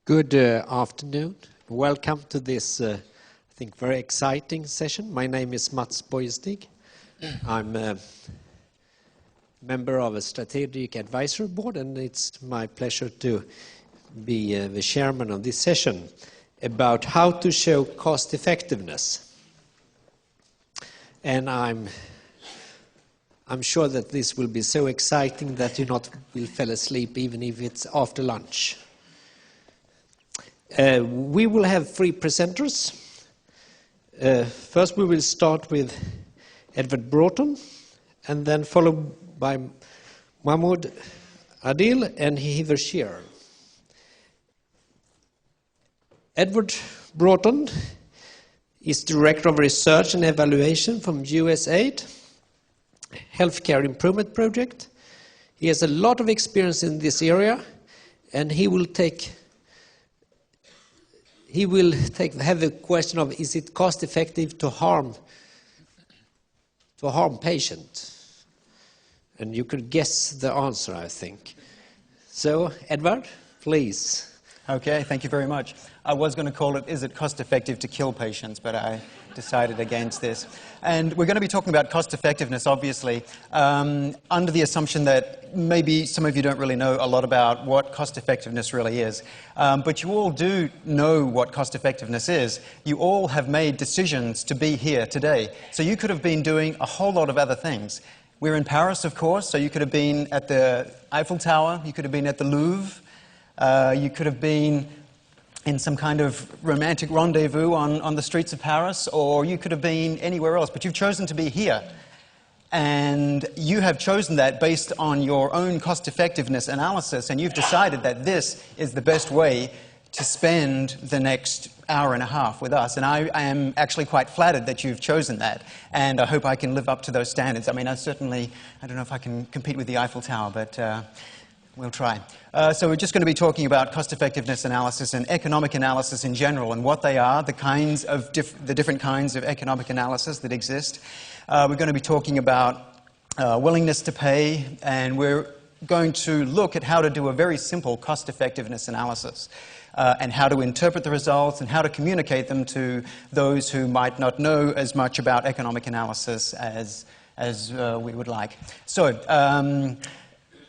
Good afternoon. Welcome to this, I think, very exciting session. My name is Mats Bojestig. I'm a member of a strategic advisory board, and it's my pleasure to be the chairman of this session about how to show cost effectiveness. And I'm sure that this will be so exciting that you not will fall asleep even if it's after lunch. We will have three presenters. First we will start with Edward Broughton, and then followed by Mahmood Adil and Heather Shearer. Edward Broughton is Director of Research and Evaluation from USAID Healthcare Improvement Project. He has a lot of experience in this area, and he will have the question of, is it cost effective to harm patients? And you could guess the answer, I think. So, Edward, please. Okay, thank you very much. I was going to call it, is it cost effective to kill patients, but I decided against this. And we're going to be talking about cost effectiveness, obviously, under the assumption that maybe some of you don't really know a lot about what cost effectiveness really is. But you all do know what cost effectiveness is. You all have made decisions to be here today. So you could have been doing a whole lot of other things. We're in Paris, of course, so you could have been at the Eiffel Tower, you could have been at the Louvre, you could have been in some kind of romantic rendezvous on the streets of Paris, or you could have been anywhere else, but you've chosen to be here. And you have chosen that based on your own cost-effectiveness analysis, and you've decided that this is the best way to spend the next hour and a half with us. And I am actually quite flattered that you've chosen that, and I hope I can live up to those standards. I mean, I don't know if I can compete with the Eiffel Tower, but we'll try. So we're just going to be talking about cost-effectiveness analysis and economic analysis in general, and what they are, the different kinds of economic analysis that exist. We're going to be talking about willingness to pay, and we're going to look at how to do a very simple cost-effectiveness analysis, and how to interpret the results and how to communicate them to those who might not know as much about economic analysis as we would like. So,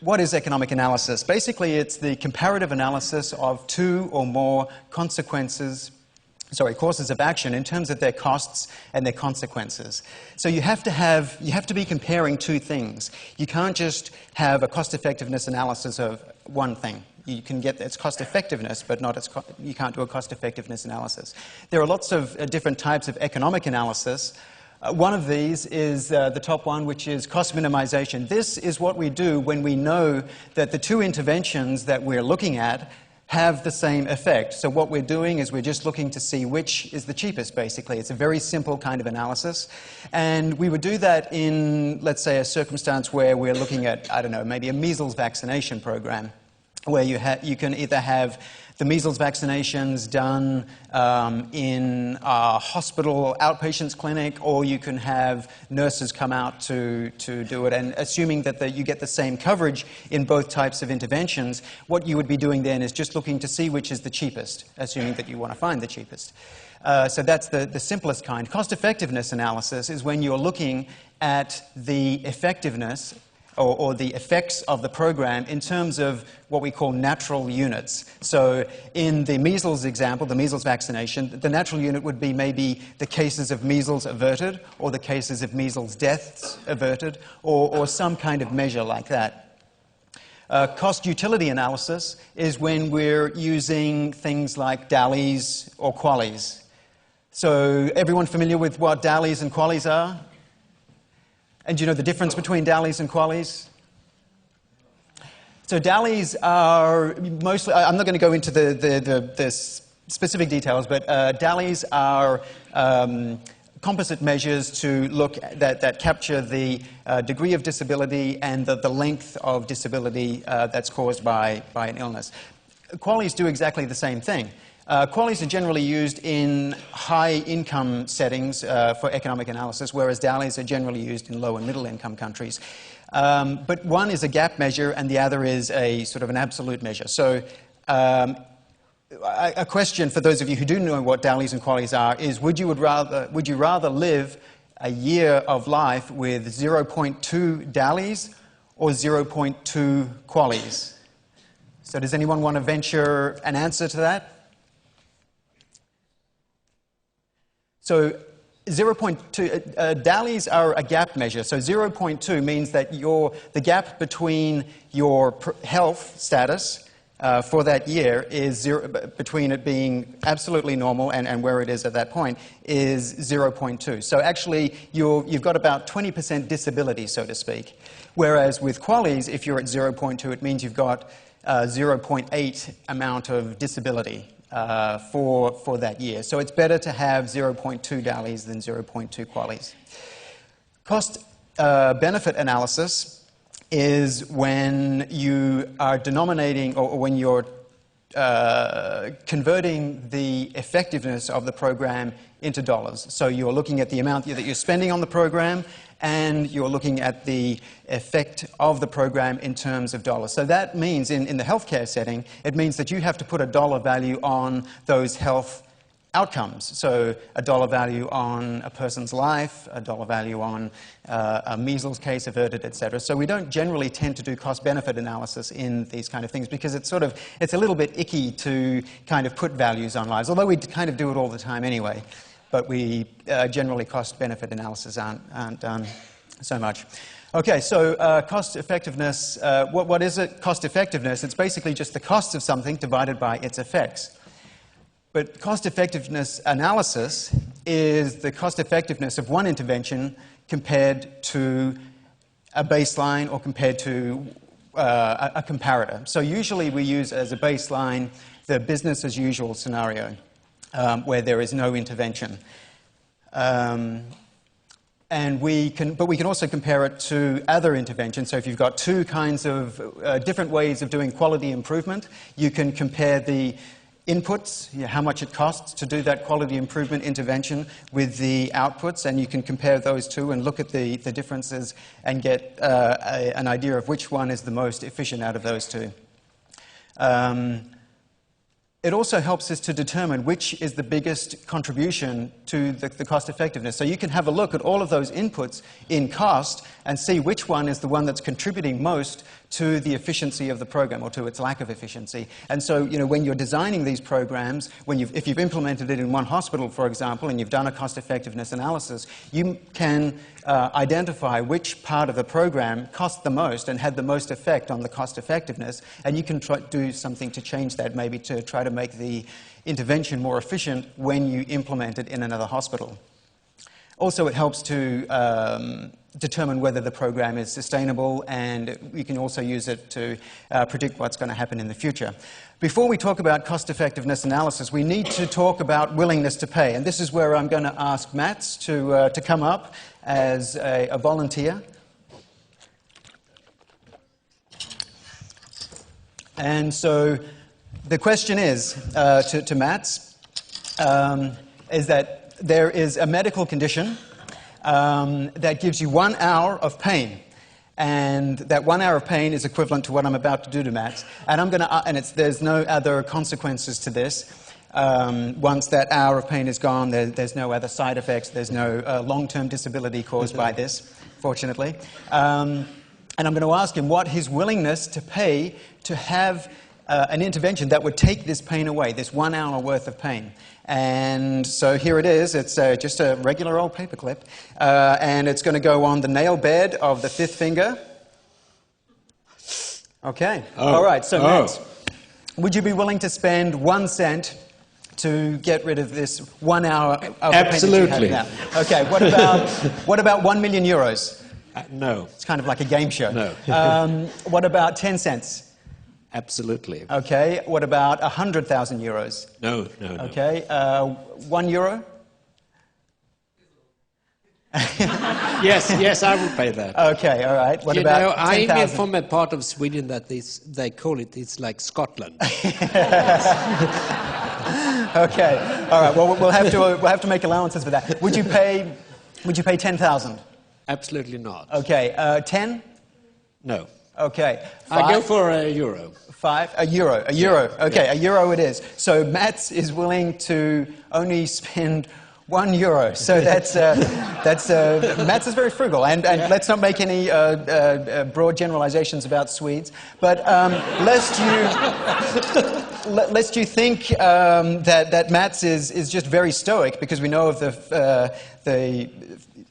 what is economic analysis? Basically, it's the comparative analysis of two or more courses of action in terms of their costs and their consequences. So you have to be comparing two things. You can't just have a cost-effectiveness analysis of one thing. You can get its cost-effectiveness, but you can't do a cost-effectiveness analysis. There are lots of different types of economic analysis. One of these is the top one, which is cost minimization. This is what we do when we know that the two interventions that we're looking at have the same effect. So what we're doing is we're just looking to see which is the cheapest, basically. It's a very simple kind of analysis. And we would do that in, let's say, a circumstance where we're looking at, I don't know, maybe a measles vaccination program, where you can either have the measles vaccinations done in a hospital outpatients clinic, or you can have nurses come out to do it. And assuming that you get the same coverage in both types of interventions, what you would be doing then is just looking to see which is the cheapest, assuming that you want to find the cheapest. So that's the simplest kind. Cost-effectiveness analysis is when you're looking at the effectiveness or the effects of the program in terms of what we call natural units. So in the measles example, the measles vaccination, the natural unit would be maybe the cases of measles averted, or the cases of measles deaths averted, or some kind of measure like that. Cost-utility analysis is when we're using things like DALYs or QALYs. So everyone familiar with what DALYs and QALYs are? And do you know the difference between DALYs and QALYs? So DALYs are mostly, I'm not going to go into the specific details, but DALYs are composite measures to look that capture the degree of disability and the length of disability that's caused by an illness. QALYs do exactly the same thing. QALYs are generally used in high-income settings for economic analysis, whereas DALYs are generally used in low- and middle-income countries. But one is a gap measure, and the other is a sort of an absolute measure. So a question for those of you who do know what DALYs and QALYs are is, would you rather live a year of life with 0.2 DALYs or 0.2 QALYs? So does anyone want to venture an answer to that? So 0.2, DALYs are a gap measure. So 0.2 means that the gap between your health status for that year is between it being absolutely normal and where it is at that point is 0.2. So actually, you've got about 20% disability, so to speak. Whereas with QALYs, if you're at 0.2, it means you've got 0.8 amount of disability for that year. So it's better to have 0.2 DALYs than 0.2 QALYs. Cost-benefit analysis is when you are denominating or when you're converting the effectiveness of the program into dollars. So you're looking at the amount that you're spending on the program and you're looking at the effect of the program in terms of dollars. So that means in the healthcare setting, it means that you have to put a dollar value on those health outcomes. So a dollar value on a person's life, a dollar value on a measles case averted, etc. So we don't generally tend to do cost-benefit analysis in these kind of things because it's a little bit icky to kind of put values on lives, although we kind of do it all the time anyway. But we generally cost-benefit analysis aren't done so much. Okay, so cost-effectiveness, what is it? Cost-effectiveness, it's basically just the cost of something divided by its effects. But cost-effectiveness analysis is the cost-effectiveness of one intervention compared to a baseline or compared to a comparator. So usually we use as a baseline the business-as-usual scenario where there is no intervention. But we can also compare it to other interventions. So if you've got two kinds of different ways of doing quality improvement, you can compare the inputs, how much it costs to do that quality improvement intervention with the outputs, and you can compare those two and look at the differences and get an idea of which one is the most efficient out of those two. It also helps us to determine which is the biggest contribution to the cost effectiveness. So you can have a look at all of those inputs in cost and see which one is the one that's contributing most to the efficiency of the program or to its lack of efficiency. And so, when you're designing these programs, if you've implemented it in one hospital, for example, and you've done a cost-effectiveness analysis, you can identify which part of the program cost the most and had the most effect on the cost-effectiveness, and you can do something to change that, maybe to try to make the intervention more efficient when you implement it in another hospital. Also, it helps to determine whether the program is sustainable, and you can also use it to predict what's going to happen in the future. Before we talk about cost-effectiveness analysis, we need to talk about willingness to pay, and this is where I'm going to ask Mats to come up as a volunteer. And so the question is, to Mats, is that there is a medical condition that gives you 1 hour of pain, and that 1 hour of pain is equivalent to what I'm about to do to Mats. And I'm going to, there's no other consequences to this. Once that hour of pain is gone, there's no other side effects. There's no long-term disability caused by this, fortunately. And I'm going to ask him what his willingness to pay to have an intervention that would take this pain away, this 1 hour worth of pain. And so here it is. It's just a regular old paperclip. And it's going to go on the nail bed of the fifth finger. Okay. All right. So, Matt, would you be willing to spend 1 cent to get rid of this 1 hour of Absolutely. pain that you have now? Okay. What about 1 million euros? No. It's kind of like a game show. No. What about 10 cents? Absolutely. Okay. What about 100,000 euros? No. Okay. 1 euro? Yes, I will pay that. Okay, all right. What about 10,000? I'm from a part of Sweden that they call it's like Scotland. Okay, all right. Well, we'll have to make allowances for that. Would you pay 10,000? Absolutely not. Okay, 10? No. Okay. I go for a euro. A euro. Okay, yeah. a euro it is. So Mats is willing to only spend €1. So Mats is very frugal. And let's not make any broad generalizations about Swedes. But lest you think that Mats is just very stoic, because we know of the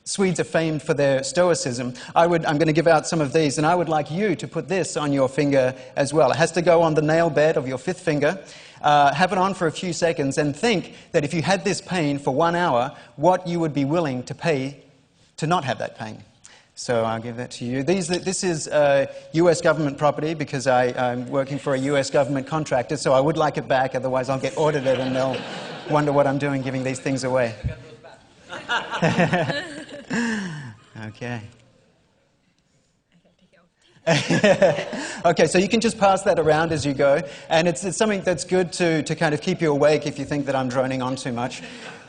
Swedes are famed for their stoicism. I'm going to give out some of these, and I would like you to put this on your finger as well. It has to go on the nail bed of your fifth finger. Have it on for a few seconds and think that if you had this pain for 1 hour, what you would be willing to pay to not have that pain. So I'll give that to you. This is US government property, because I'm working for a US government contractor, so I would like it back, otherwise I'll get audited and they'll wonder what I'm doing giving these things away. Okay. Okay, so you can just pass that around as you go, and it's something that's good to kind of keep you awake if you think that I'm droning on too much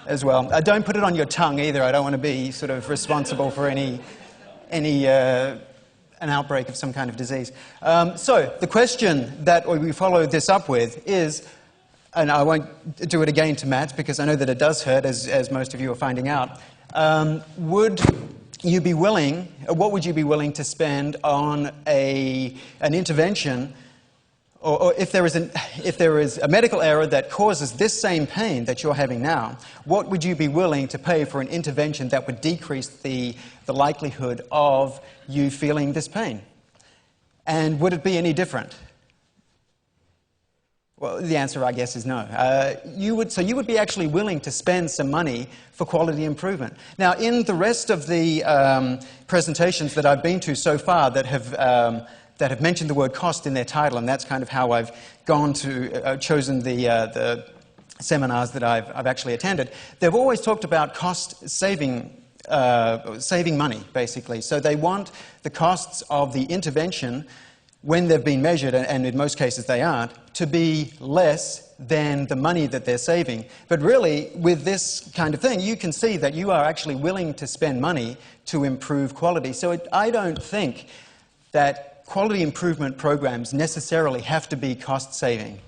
as well. Don't put it on your tongue either. I don't want to be sort of responsible for an outbreak of some kind of disease. So the question that we follow this up with is, and I won't do it again to Matt because I know that it does hurt, as most of you are finding out. What would you be willing to spend on an intervention, or if there is a medical error that causes this same pain that you're having now, what would you be willing to pay for an intervention that would decrease the likelihood of you feeling this pain? And would it be any different? Well, the answer, I guess, is no. You would be actually willing to spend some money for quality improvement. Now, in the rest of the presentations that I've been to so far that have mentioned the word cost in their title, and that's kind of how I've chosen the seminars that I've actually attended, they've always talked about saving money, basically. So they want the costs of the intervention, when they've been measured, and in most cases they aren't, to be less than the money that they're saving. But really, with this kind of thing, you can see that you are actually willing to spend money to improve quality. So I don't think that quality improvement programs necessarily have to be cost-saving.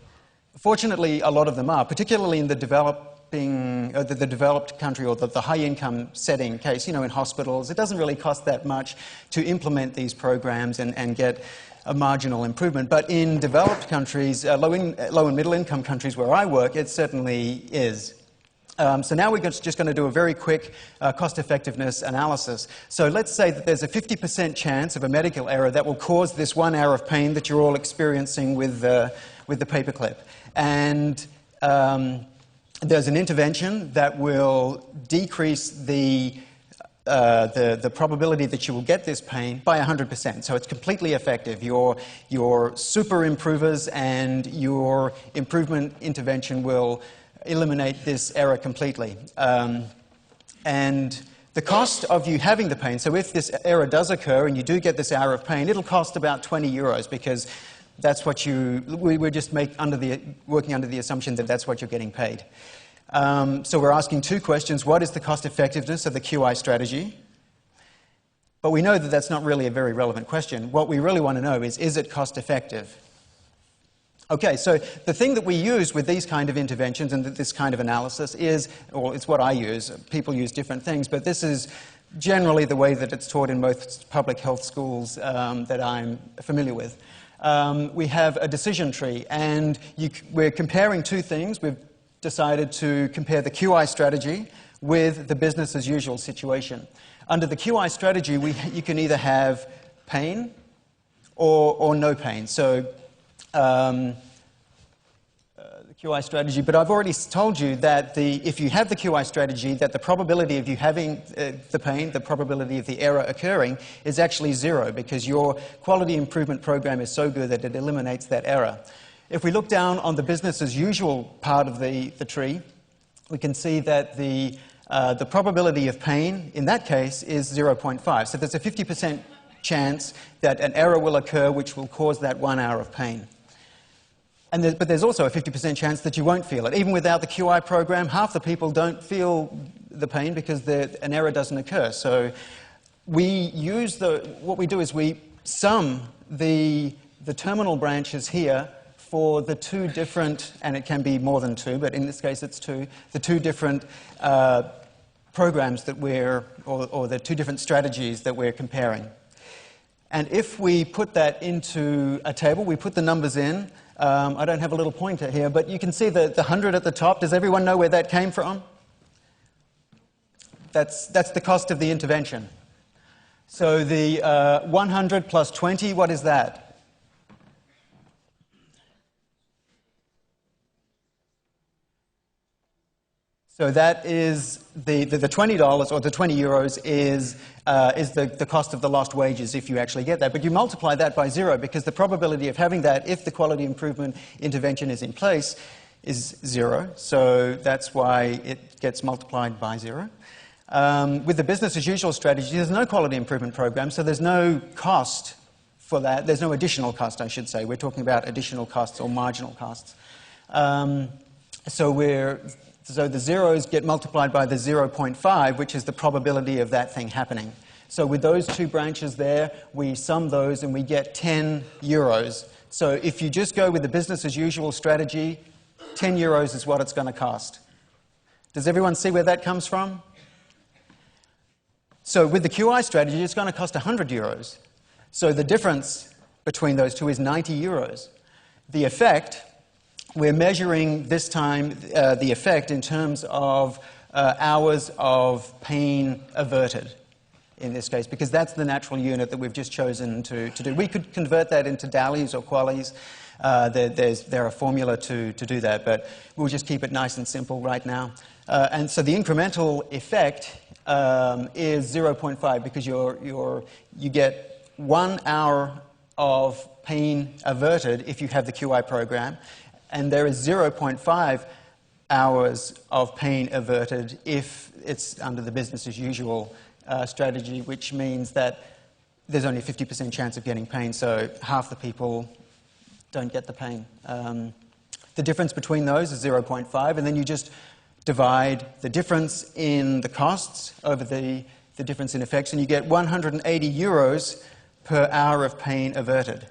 Fortunately, a lot of them are, particularly in the developed country or the high-income setting case, in hospitals. It doesn't really cost that much to implement these programs and get a marginal improvement. But in developed countries, low and middle-income countries where I work, it certainly is. So now we're just going to do a very quick cost-effectiveness analysis. So let's say that there's a 50% chance of a medical error that will cause this 1 hour of pain that you're all experiencing with the paperclip. And there's an intervention that will decrease the probability that you will get this pain by 100%. So it's completely effective. Your super improvers and your improvement intervention will eliminate this error completely. And the cost of you having the pain, so if this error does occur and you do get this hour of pain, it'll cost about €20 because that's what we're just working under the assumption that that's what you're getting paid. So we're asking two questions. What is the cost effectiveness of the QI strategy? But we know that that's not really a very relevant question. What we really want to know is it cost effective? Okay, so the thing that we use with these kind of interventions and this kind of analysis is, well, it's what I use. People use different things, but this is generally the way that it's taught in most public health schools that I'm familiar with. We have a decision tree, and we're comparing two things. We've decided to compare the QI strategy with the business as usual situation. Under the QI strategy, you can either have pain or no pain. So the QI strategy, but I've already told you that if you have the QI strategy, that the probability of you having the pain, the probability of the error occurring, is actually 0 because your quality improvement program is so good that it eliminates that error. If we look down on the business as usual part of the tree, we can see that the probability of pain in that case is 0.5. So there's a 50% chance that an error will occur which will cause that 1 hour of pain. But there's also a 50% chance that you won't feel it. Even without the QI program, half the people don't feel the pain because an error doesn't occur. So what we do is we sum the terminal branches here for the two different, and it can be more than two, but in this case it's two, the two different programs that or the two different strategies that we're comparing. And if we put that into a table, we put the numbers in. I don't have a little pointer here, but you can see the 100 at the top. Does everyone know where that came from? That's the cost of the intervention. So the 100 plus 20, what is that? So that is the $20 or the 20 euros is the cost of the lost wages if you actually get that. But you multiply that by 0 because the probability of having that if the quality improvement intervention is in place is 0. So that's why it gets multiplied by 0. With the business as usual strategy, there's no quality improvement program, so there's no cost for that. There's no additional cost, I should say. We're talking about additional costs or marginal costs. So the zeros get multiplied by the 0.5, which is the probability of that thing happening. So with those two branches there, we sum those and we get 10 euros. So if you just go with the business as usual strategy, 10 euros is what it's going to cost. Does everyone see where that comes from? So with the QI strategy, it's going to cost 100 euros. So the difference between those two is 90 euros. The effect, we're measuring this time the effect in terms of hours of pain averted in this case, because that's the natural unit that we've just chosen to do. We could convert that into DALYs or QALYs. There's a formula to do that, but we'll just keep it nice and simple right now. And so the incremental effect is 0.5 because you get 1 hour of pain averted if you have the QI program, and there is 0.5 hours of pain averted if it's under the business as usual strategy, which means that there's only a 50% chance of getting pain, so half the people don't get the pain. The difference between those is 0.5, and then you just divide the difference in the costs over the difference in effects, and you get 180 euros per hour of pain averted.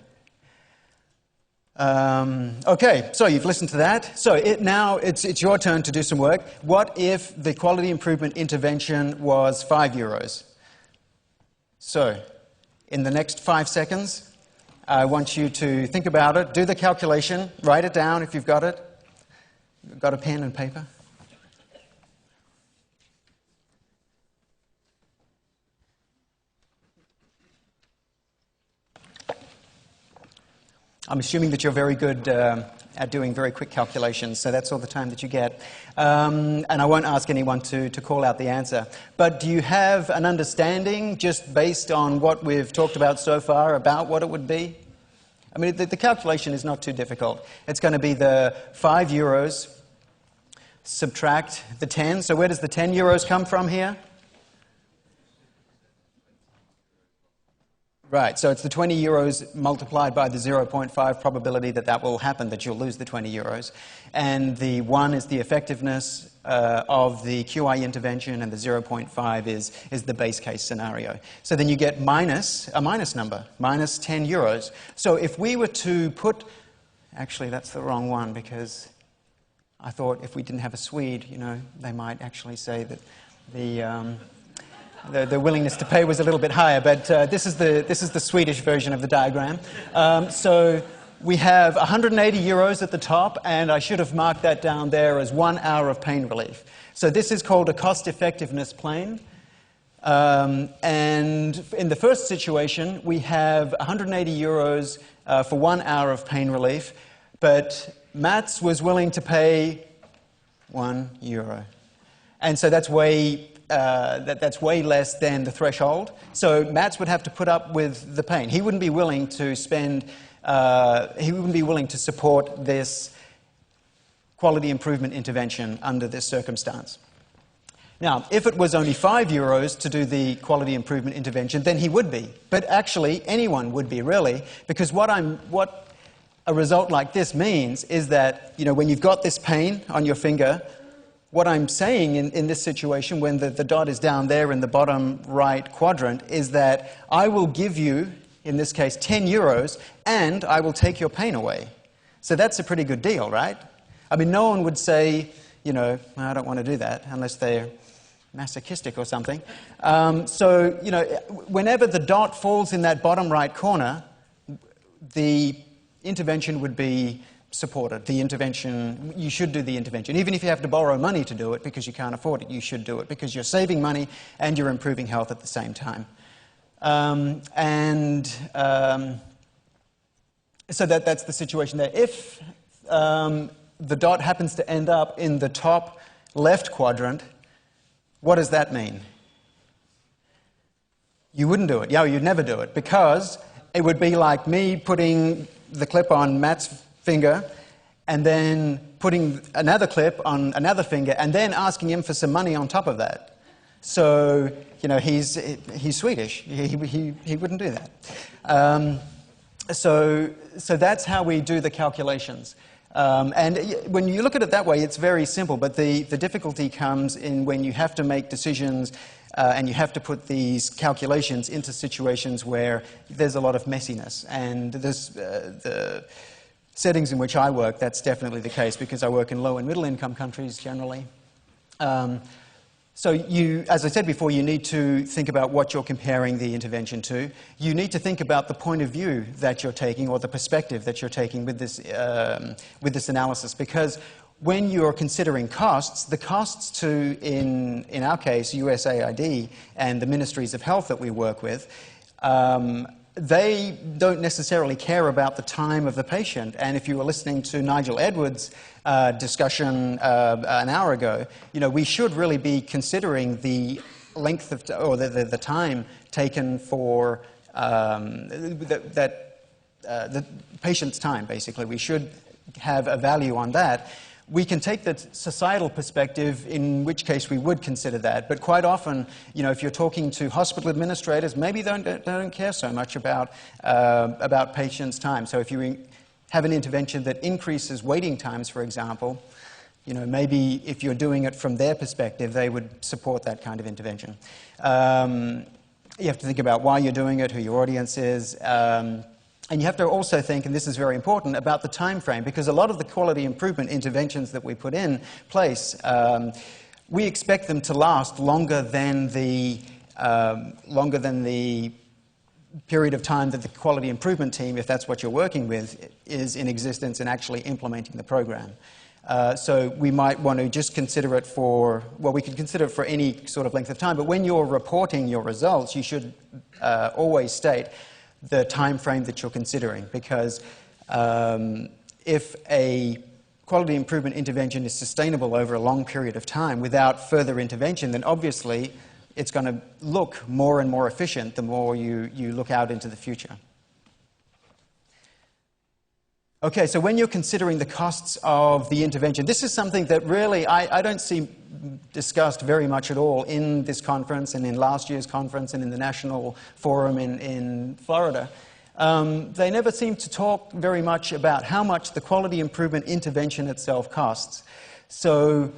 Okay, so you've listened to that. So now it's your turn to do some work. What if the quality improvement intervention was 5 euros? So in the next 5 seconds, I want you to think about it, do the calculation, write it down if you've got it. You've got a pen and paper? I'm assuming that you're very good at doing very quick calculations, so that's all the time that you get. And I won't ask anyone to call out the answer. But do you have an understanding, just based on what we've talked about so far, about what it would be? I mean, the calculation is not too difficult. It's going to be the 5 euros, subtract the 10. So where does the 10 euros come from here? Right, so it's the 20 euros multiplied by the 0.5 probability that will happen, that you'll lose the 20 euros. And the 1 is the effectiveness of the QI intervention, and the 0.5 is the base case scenario. So then you get a minus number, minus 10 euros. So if we were to put, actually that's the wrong one, because I thought if we didn't have a Swede, they might actually say that the willingness to pay was a little bit higher, but this is the Swedish version of the diagram. So we have 180 euros at the top, and I should have marked that down there as 1 hour of pain relief. So this is called a cost effectiveness plane. And in the first situation, we have 180 euros for 1 hour of pain relief, but Mats was willing to pay €1. And so that's way less than the threshold. So Mats would have to put up with the pain. He wouldn't be willing to support this quality improvement intervention under this circumstance. Now, if it was only 5 euros to do the quality improvement intervention, then he would be. But actually, anyone would be, really, because what a result like this means is that, when you've got this pain on your finger, what I'm saying in this situation, when the dot is down there in the bottom right quadrant, is that I will give you in this case 10 euros, and I will take your pain away. So that's a pretty good deal, right? I mean, no one would say, you know, I don't want to do that unless they're masochistic or something. So, you know, whenever the dot falls in that bottom right corner, the intervention would be supported. The intervention, you should do the intervention. Even if you have to borrow money to do it because you can't afford it, you should do it because you're saving money and you're improving health at the same time. So that's the situation there. If the dot happens to end up in the top left quadrant, what does that mean? You wouldn't do it. Yeah, you'd never do it, because it would be like me putting the clip on Matt's finger and then putting another clip on another finger and then asking him for some money on top of that. So, you know, he's Swedish. He wouldn't do that. So that's how we do the calculations. And when you look at it that way, it's very simple, but the difficulty comes in when you have to make decisions and you have to put these calculations into situations where there's a lot of messiness. And the settings in which I work, that's definitely the case, because I work in low and middle income countries generally. So you, as I said before, you need to think about what you're comparing the intervention to. You need to think about the point of view that you're taking, or the perspective that you're taking with this analysis, because when you're considering costs, the costs to, in our case, USAID and the ministries of health that we work with, they don't necessarily care about the time of the patient. And if you were listening to Nigel Edwards' discussion an hour ago, you know, we should really be considering the length of, or the time taken for the patient's time, basically. We should have a value on that. We can take the societal perspective, in which case we would consider that. But quite often, you know, if you're talking to hospital administrators, maybe they don't care so much about patients' time. So if you have an intervention that increases waiting times, for example, you know, maybe if you're doing it from their perspective, they would support that kind of intervention. You have to think about why you're doing it, who your audience is. And you have to also think, and this is very important, about the time frame, because a lot of the quality improvement interventions that we put in place, we expect them to last longer than the period of time that the quality improvement team, if that's what you're working with, is in existence and actually implementing the program. So we might want to just consider it for, well, we could consider it for any sort of length of time, but when you're reporting your results, you should always state the time frame that you're considering, because if a quality improvement intervention is sustainable over a long period of time without further intervention, then obviously it's going to look more and more efficient the more you look out into the future. Okay, so when you're considering the costs of the intervention, this is something that really I don't see discussed very much at all in this conference and in last year's conference and in the National Forum in Florida. They never seem to talk very much about how much the quality improvement intervention itself costs. So,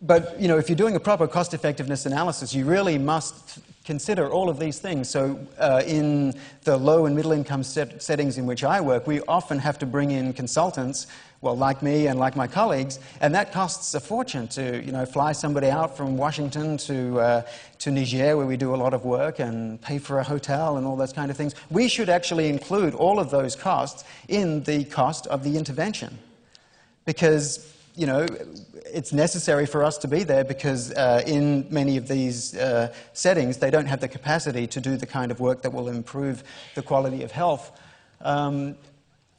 but you know, if you're doing a proper cost effectiveness analysis, you really must consider all of these things. So in the low and middle income settings in which I work, we often have to bring in consultants, well, like me and like my colleagues, and that costs a fortune to, you know, fly somebody out from Washington to Niger, where we do a lot of work, and pay for a hotel and all those kind of things. We should actually include all of those costs in the cost of the intervention, because, you know, it's necessary for us to be there, because in many of these settings, they don't have the capacity to do the kind of work that will improve the quality of health.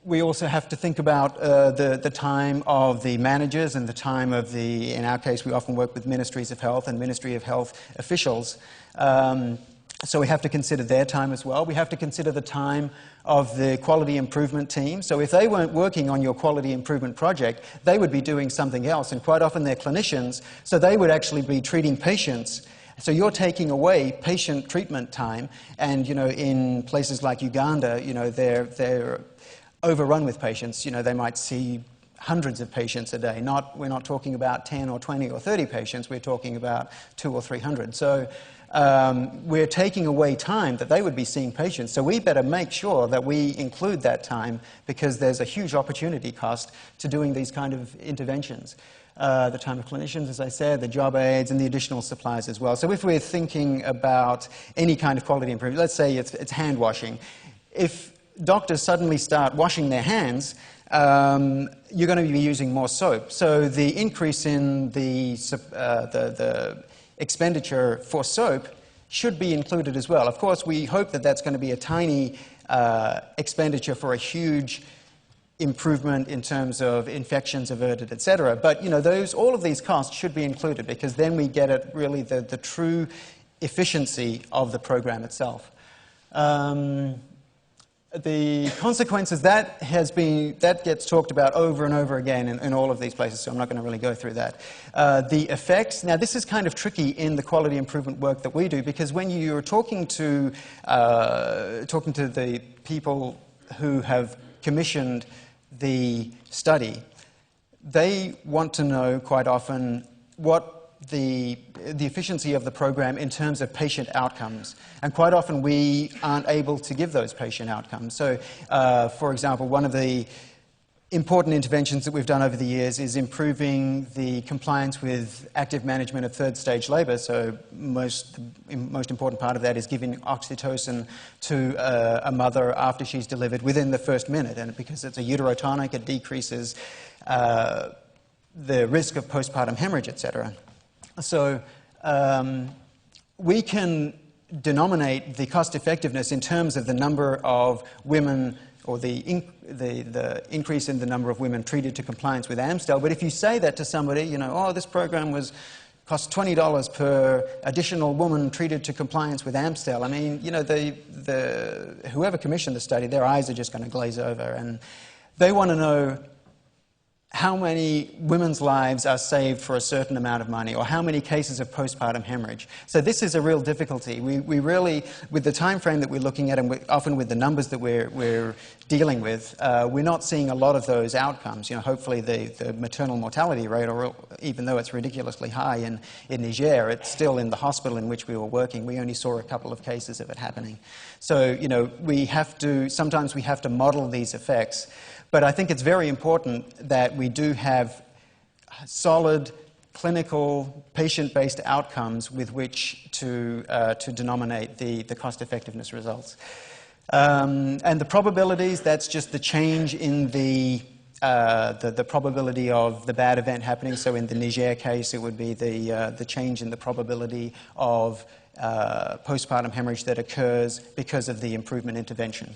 We also have to think about the time of the managers and the time of the, in our case, we often work with ministries of health and Ministry of Health officials. So we have to consider their time as well. We have to consider the time of the quality improvement team. So if they weren't working on your quality improvement project, they would be doing something else, and quite often they're clinicians, so they would actually be treating patients. So you're taking away patient treatment time, and, you know, in places like Uganda, you know, they're overrun with patients. You know, they might see hundreds of patients a day. We're not talking about 10 or 20 or 30 patients. We're talking about 200 or 300. So we're taking away time that they would be seeing patients. So we better make sure that we include that time, because there's a huge opportunity cost to doing these kind of interventions. The time of clinicians, as I said, the job aids, and the additional supplies as well. So if we're thinking about any kind of quality improvement, let's say it's hand washing. If doctors suddenly start washing their hands, you're going to be using more soap. So the increase in the expenditure for soap should be included as well. Of course, we hope that that's going to be a tiny expenditure for a huge improvement in terms of infections averted, etc. But all of these costs should be included, because then we get at really the true efficiency of the program itself. The consequences, that gets talked about over and over again in all of these places, so I'm not going to really go through that. The effects, now this is kind of tricky in the quality improvement work that we do, because when you're talking to the people who have commissioned the study, they want to know quite often what the efficiency of the program in terms of patient outcomes. And quite often we aren't able to give those patient outcomes. So, for example, one of the important interventions that we've done over the years is improving the compliance with active management of third-stage labour. So most important part of that is giving oxytocin to a mother after she's delivered within the first minute. And because it's a uterotonic, it decreases the risk of postpartum hemorrhage, etc. So we can denominate the cost effectiveness in terms of the number of women, or the increase in the number of women treated to compliance with Amstel. But if you say that to somebody, oh, this program cost $20 per additional woman treated to compliance with Amstel, I mean, whoever commissioned the study, their eyes are just going to glaze over, and they want to know how many women's lives are saved for a certain amount of money, or how many cases of postpartum hemorrhage. So this is a real difficulty. We really, with the time frame that we're looking at, and often with the numbers that we're dealing with, we're not seeing a lot of those outcomes. Hopefully the maternal mortality rate, or even though it's ridiculously high in Niger, it's still in the hospital in which we were working. We only saw a couple of cases of it happening. So, sometimes we have to model these effects. But I think it's very important that we do have solid clinical patient-based outcomes with which to denominate the cost-effectiveness results. And the probabilities, that's just the change in the probability of the bad event happening. So in the Niger case, it would be the change in the probability of postpartum hemorrhage that occurs because of the improvement intervention.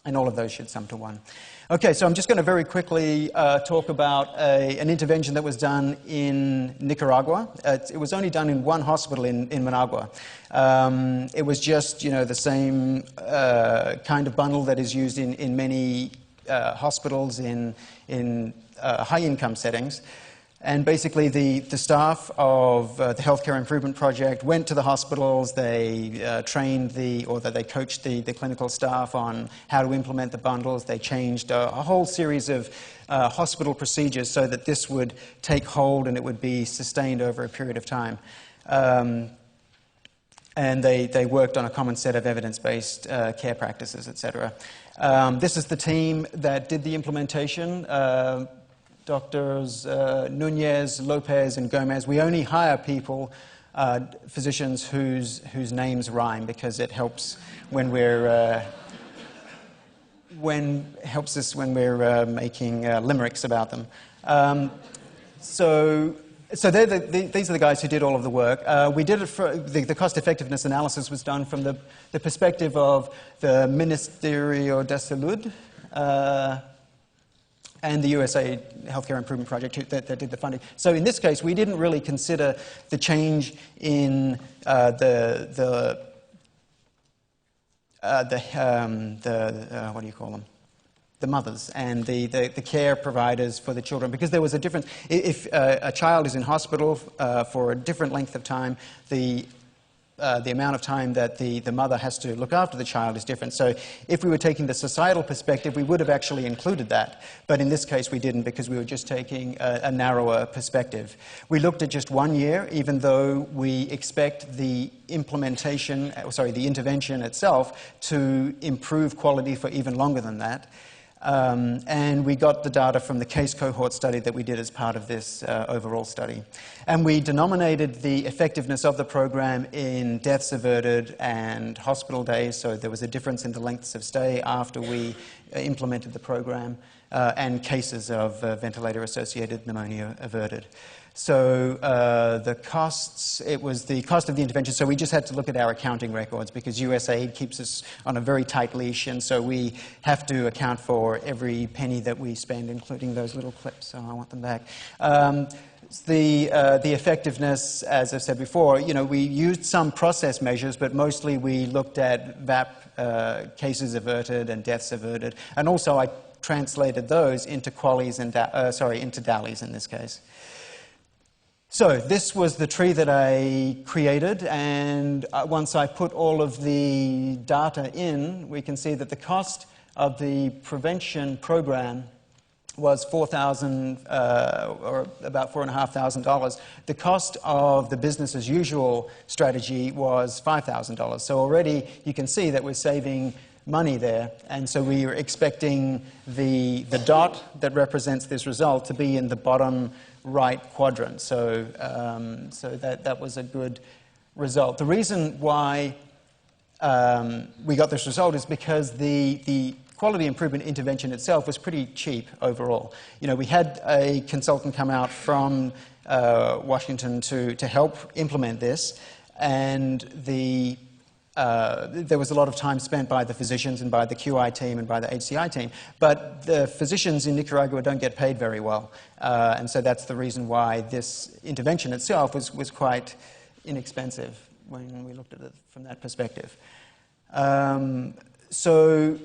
And all of those should sum to 1. Okay, so I'm just going to very quickly talk about an intervention that was done in Nicaragua. It was only done in one hospital in Managua. It was just, the same kind of bundle that is used in many hospitals in high-income settings. And basically, the staff of the Healthcare Improvement Project went to the hospitals. They trained they coached the clinical staff on how to implement the bundles. They changed a whole series of hospital procedures so that this would take hold and it would be sustained over a period of time. And they worked on a common set of evidence-based care practices, etc. This is the team that did the implementation. Doctors Nunez, Lopez, and Gomez. We only hire people, physicians whose names rhyme, because it helps when we're helps us when we're making limericks about them. So these are the guys who did all of the work. We did it for the cost effectiveness analysis was done from the perspective of the Ministerio de Salud. And the USA Healthcare Improvement Project that did the funding. So in this case, we didn't really consider the change in what do you call them? The mothers and the care providers for the children, because there was a difference. If a child is in hospital for a different length of time, the the amount of time that the mother has to look after the child is different. So if we were taking the societal perspective, we would have actually included that. But in this case, we didn't, because we were just taking a narrower perspective. We looked at just 1 year, even though we expect the the intervention itself to improve quality for even longer than that. And we got the data from the case cohort study that we did as part of this overall study. And we denominated the effectiveness of the program in deaths averted and hospital days, so there was a difference in the lengths of stay after we implemented the program, and cases of ventilator-associated pneumonia averted. So the costs, it was the cost of the intervention, so we just had to look at our accounting records because USAID keeps us on a very tight leash, and so we have to account for every penny that we spend, including those little clips, so I want them back. The effectiveness, as I've said before, we used some process measures, but mostly we looked at VAP cases averted and deaths averted, and also I translated those into QALYs and into DALYs in this case. So this was the tree that I created, and once I put all of the data in, we can see that the cost of the prevention program was $4,000 or about $4,500. The cost of the business as usual strategy was $5,000. So already you can see that we're saving money there, and so we are expecting the dot that represents this result to be in the bottom right quadrant. So that was a good result. The reason why we got this result is because the quality improvement intervention itself was pretty cheap overall. We had a consultant come out from Washington to help implement this, and there was a lot of time spent by the physicians and by the QI team and by the HCI team, but the physicians in Nicaragua don't get paid very well, and so that's the reason why this intervention itself was quite inexpensive when we looked at it from that perspective. So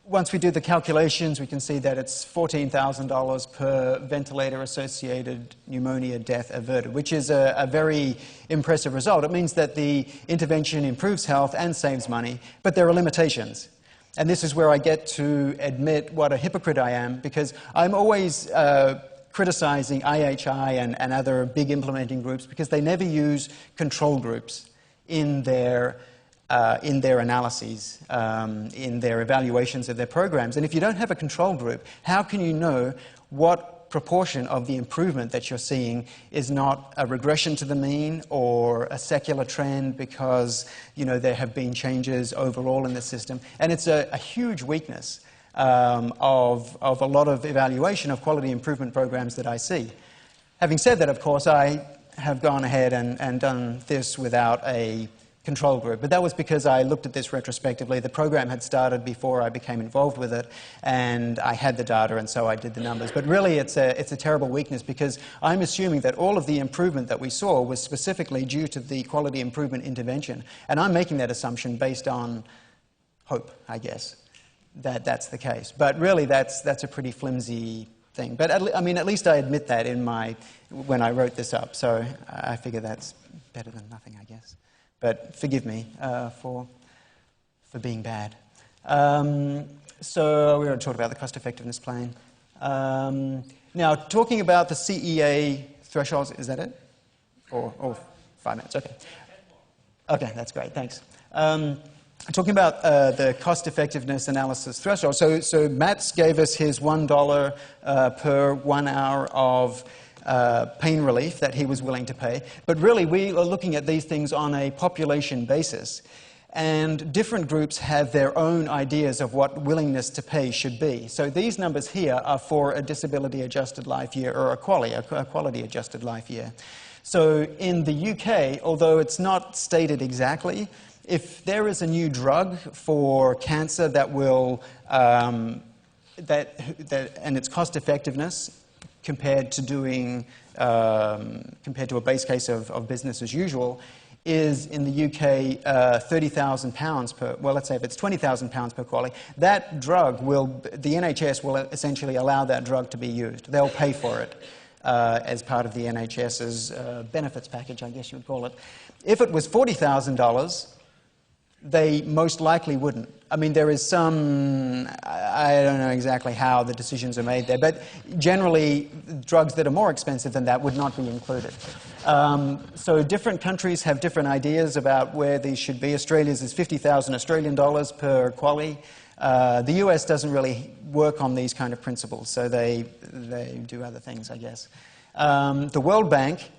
once we do the calculations, we can see that it's $14,000 per ventilator-associated pneumonia death averted, which is a very impressive result. It means that the intervention improves health and saves money, but there are limitations. And this is where I get to admit what a hypocrite I am, because I'm always criticizing IHI and other big implementing groups because they never use control groups in their analyses, in their evaluations of their programs. And if you don't have a control group, how can you know what proportion of the improvement that you're seeing is not a regression to the mean or a secular trend because there have been changes overall in the system? And it's a huge weakness of a lot of evaluation of quality improvement programs that I see. Having said that, of course, I have gone ahead and done this without a control group, but that was because I looked at this retrospectively. The program had started before I became involved with it, and I had the data, and so I did the numbers. But really, it's a terrible weakness because I'm assuming that all of the improvement that we saw was specifically due to the quality improvement intervention, and I'm making that assumption based on hope, I guess, that that's the case. But really, that's a pretty flimsy thing. But at least I admit that when I wrote this up, so I figure that's better than nothing, I guess. But forgive me for being bad. So we're going to talk about the cost-effectiveness plan. Now, talking about the CEA thresholds, is that it? Or 5 minutes? Okay. Okay, that's great. Thanks. Talking about the cost-effectiveness analysis threshold. So Mats gave us his $1 per 1 hour of pain relief that he was willing to pay. But really, we are looking at these things on a population basis. And different groups have their own ideas of what willingness to pay should be. So these numbers here are for a disability-adjusted life year or a quality-adjusted life year. So in the UK, although it's not stated exactly, if there is a new drug for cancer that will, and its cost effectiveness compared to a base case of business as usual, is in the UK £30,000 per, well, let's say if it's £20,000 per quality, that drug the NHS will essentially allow that drug to be used. They'll pay for it. as part of the NHS's benefits package, I guess you would call it. If it was $40,000, they most likely wouldn't. I mean, there is some, I don't know exactly how the decisions are made there, but generally drugs that are more expensive than that would not be included. So different countries have different ideas about where these should be. Australia's is 50,000 Australian dollars per QALY. The US doesn't really work on these kind of principles, so they do other things, I guess. The World Bank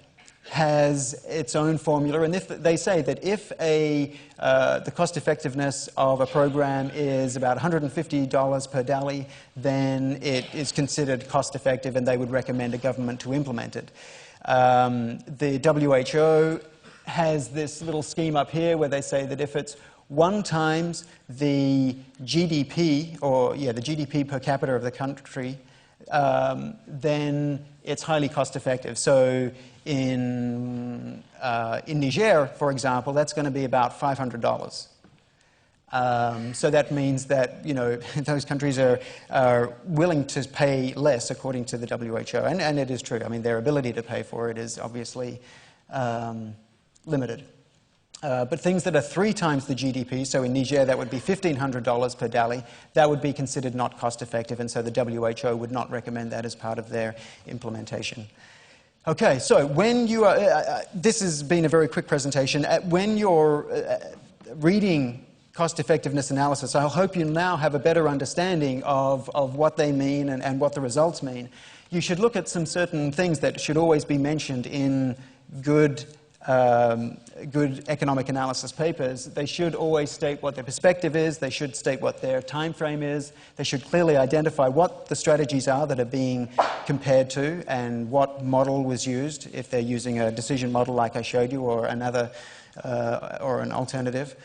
has its own formula, and if they say that if the cost effectiveness of a program is about $150 per DALY, then it is considered cost effective and they would recommend a government to implement it. The WHO has this little scheme up here where they say that if it's 1 times the GDP, the GDP per capita of the country, then it's highly cost effective. So in Niger, for example, that's going to be about $500. So that means that, you know, those countries are willing to pay less according to the WHO. And it is true. I mean, their ability to pay for it is obviously limited. But things that are 3 times the GDP, so in Niger that would be $1,500 per DALY, that would be considered not cost effective, and so the WHO would not recommend that as part of their implementation. Okay, so when you are, this has been a very quick presentation. When you're reading cost effectiveness analysis, I hope you now have a better understanding of what they mean and what the results mean. You should look at some certain things that should always be mentioned in good economic analysis papers. They should always state what their perspective is, they should state what their time frame is, they should clearly identify what the strategies are that are being compared to and what model was used, if they're using a decision model like I showed you or another or an alternative.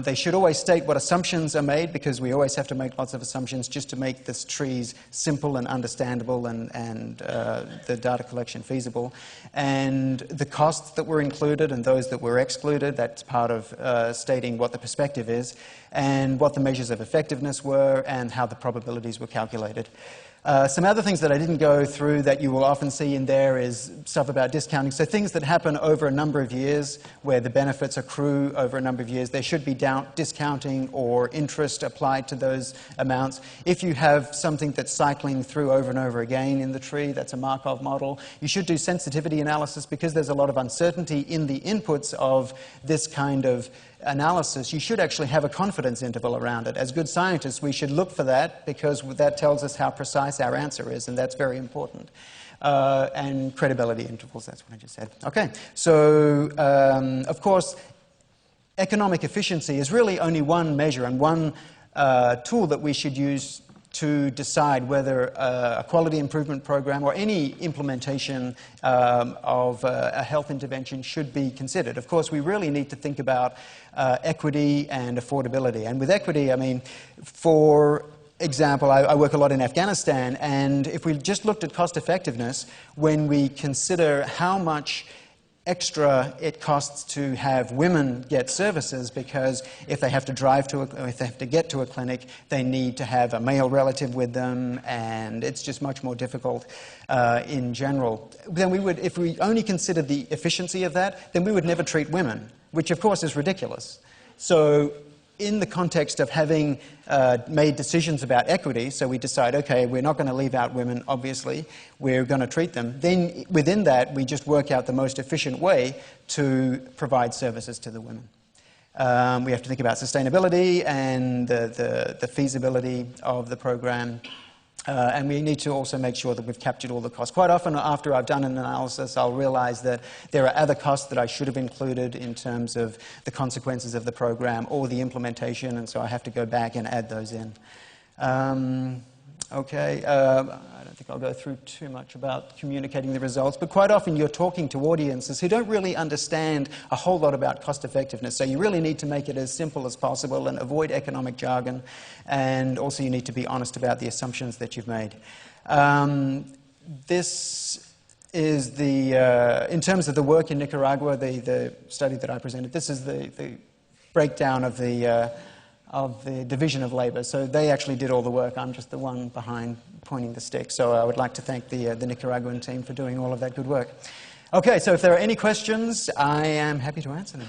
They should always state what assumptions are made, because we always have to make lots of assumptions just to make this trees simple and understandable and the data collection feasible. And the costs that were included and those that were excluded, that's part of stating what the perspective is and what the measures of effectiveness were and how the probabilities were calculated. Some other things that I didn't go through that you will often see in there is stuff about discounting. So things that happen over a number of years, where the benefits accrue over a number of years, there should be discounting or interest applied to those amounts. If you have something that's cycling through over and over again in the tree, that's a Markov model. You should do sensitivity analysis, because there's a lot of uncertainty in the inputs of this kind of analysis. You should actually have a confidence interval around it. As good scientists, we should look for that, because that tells us how precise our answer is, and that's very important. And credibility intervals, that's what I just said. Okay, so of course, economic efficiency is really only one measure and one tool that we should use to decide whether a quality improvement program or any implementation of a health intervention should be considered. Of course, we really need to think about equity and affordability. And with equity, I mean, for example, I work a lot in Afghanistan, and if we just looked at cost effectiveness, when we consider how much extra it costs to have women get services, because if they have to drive to or if they have to get to a clinic, they need to have a male relative with them, and it's just much more difficult in general. Then we would, if we only considered the efficiency of that, then we would never treat women, which of course is ridiculous. So in the context of having made decisions about equity, so we decide, okay, we're not going to leave out women, obviously, we're going to treat them. Then within that, we just work out the most efficient way to provide services to the women. We have to think about sustainability and the feasibility of the program. And we need to also make sure that we've captured all the costs. Quite often, after I've done an analysis, I'll realize that there are other costs that I should have included in terms of the consequences of the program or the implementation, and so I have to go back and add those in. Okay, I don't think I'll go through too much about communicating the results, but quite often you're talking to audiences who don't really understand a whole lot about cost effectiveness, so you really need to make it as simple as possible and avoid economic jargon, and also you need to be honest about the assumptions that you've made. This is the, in terms of the work in Nicaragua, the study that I presented, this is the breakdown of the the division of labor. So they actually did all the work. I'm just the one behind pointing the stick. So I would like to thank the Nicaraguan team for doing all of that good work. Okay, so if there are any questions, I am happy to answer them.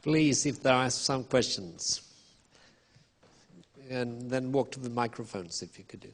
Please, if there are some questions. And then walk to the microphones if you could do.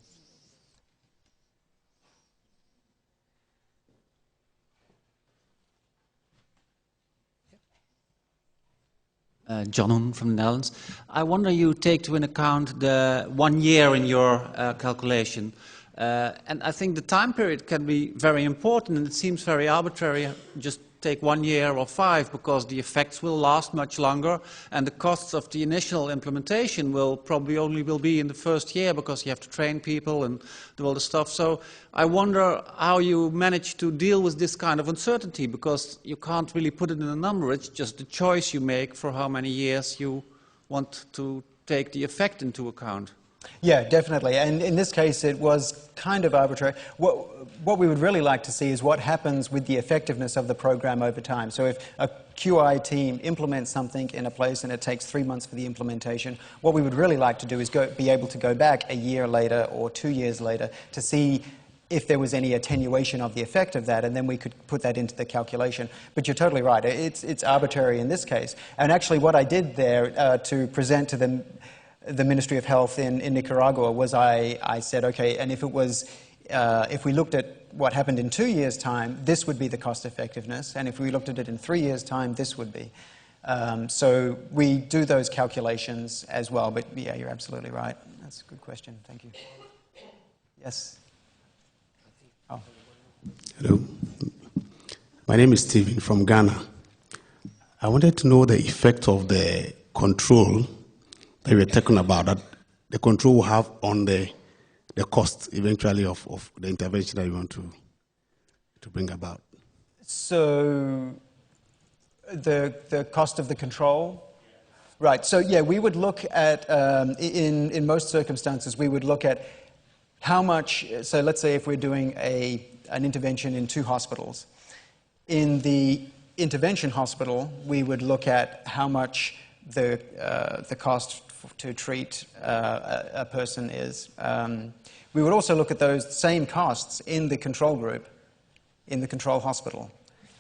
John Hoon from the Netherlands. I wonder, you take into account the 1 year in your calculation. And I think the time period can be very important, and it seems very arbitrary. Just take 1 year or 5, because the effects will last much longer, and the costs of the initial implementation will probably only be in the first year, because you have to train people and do all the stuff. So I wonder how you manage to deal with this kind of uncertainty, because you can't really put it in a number. It's just the choice you make for how many years you want to take the effect into account. Yeah, definitely. And in this case, it was kind of arbitrary. What we would really like to see is what happens with the effectiveness of the program over time. So if a QI team implements something in a place and it takes 3 months for the implementation, what we would really like to do is be able to go back a year later or 2 years later to see if there was any attenuation of the effect of that, and then we could put that into the calculation. But you're totally right. It's arbitrary in this case. And actually what I did there to present to the Ministry of Health in Nicaragua was I said, okay, and if we looked at what happened in 2 years' time, this would be the cost effectiveness, and if we looked at it in 3 years' time, this would be. So we do those calculations as well, but yeah, you're absolutely right. That's a good question. Thank you. Yes? Oh. Hello. My name is Stephen from Ghana. I wanted to know the effect of the control that we were talking about, that the control will have on the cost eventually of the intervention that you want to bring about. So the cost of the control? Right. So yeah, we would look at, in most circumstances, we would look at how much, so let's say if we're doing an intervention in 2 hospitals. In the intervention hospital, we would look at how much the cost to treat a person is. We would also look at those same costs in the control group, in the control hospital.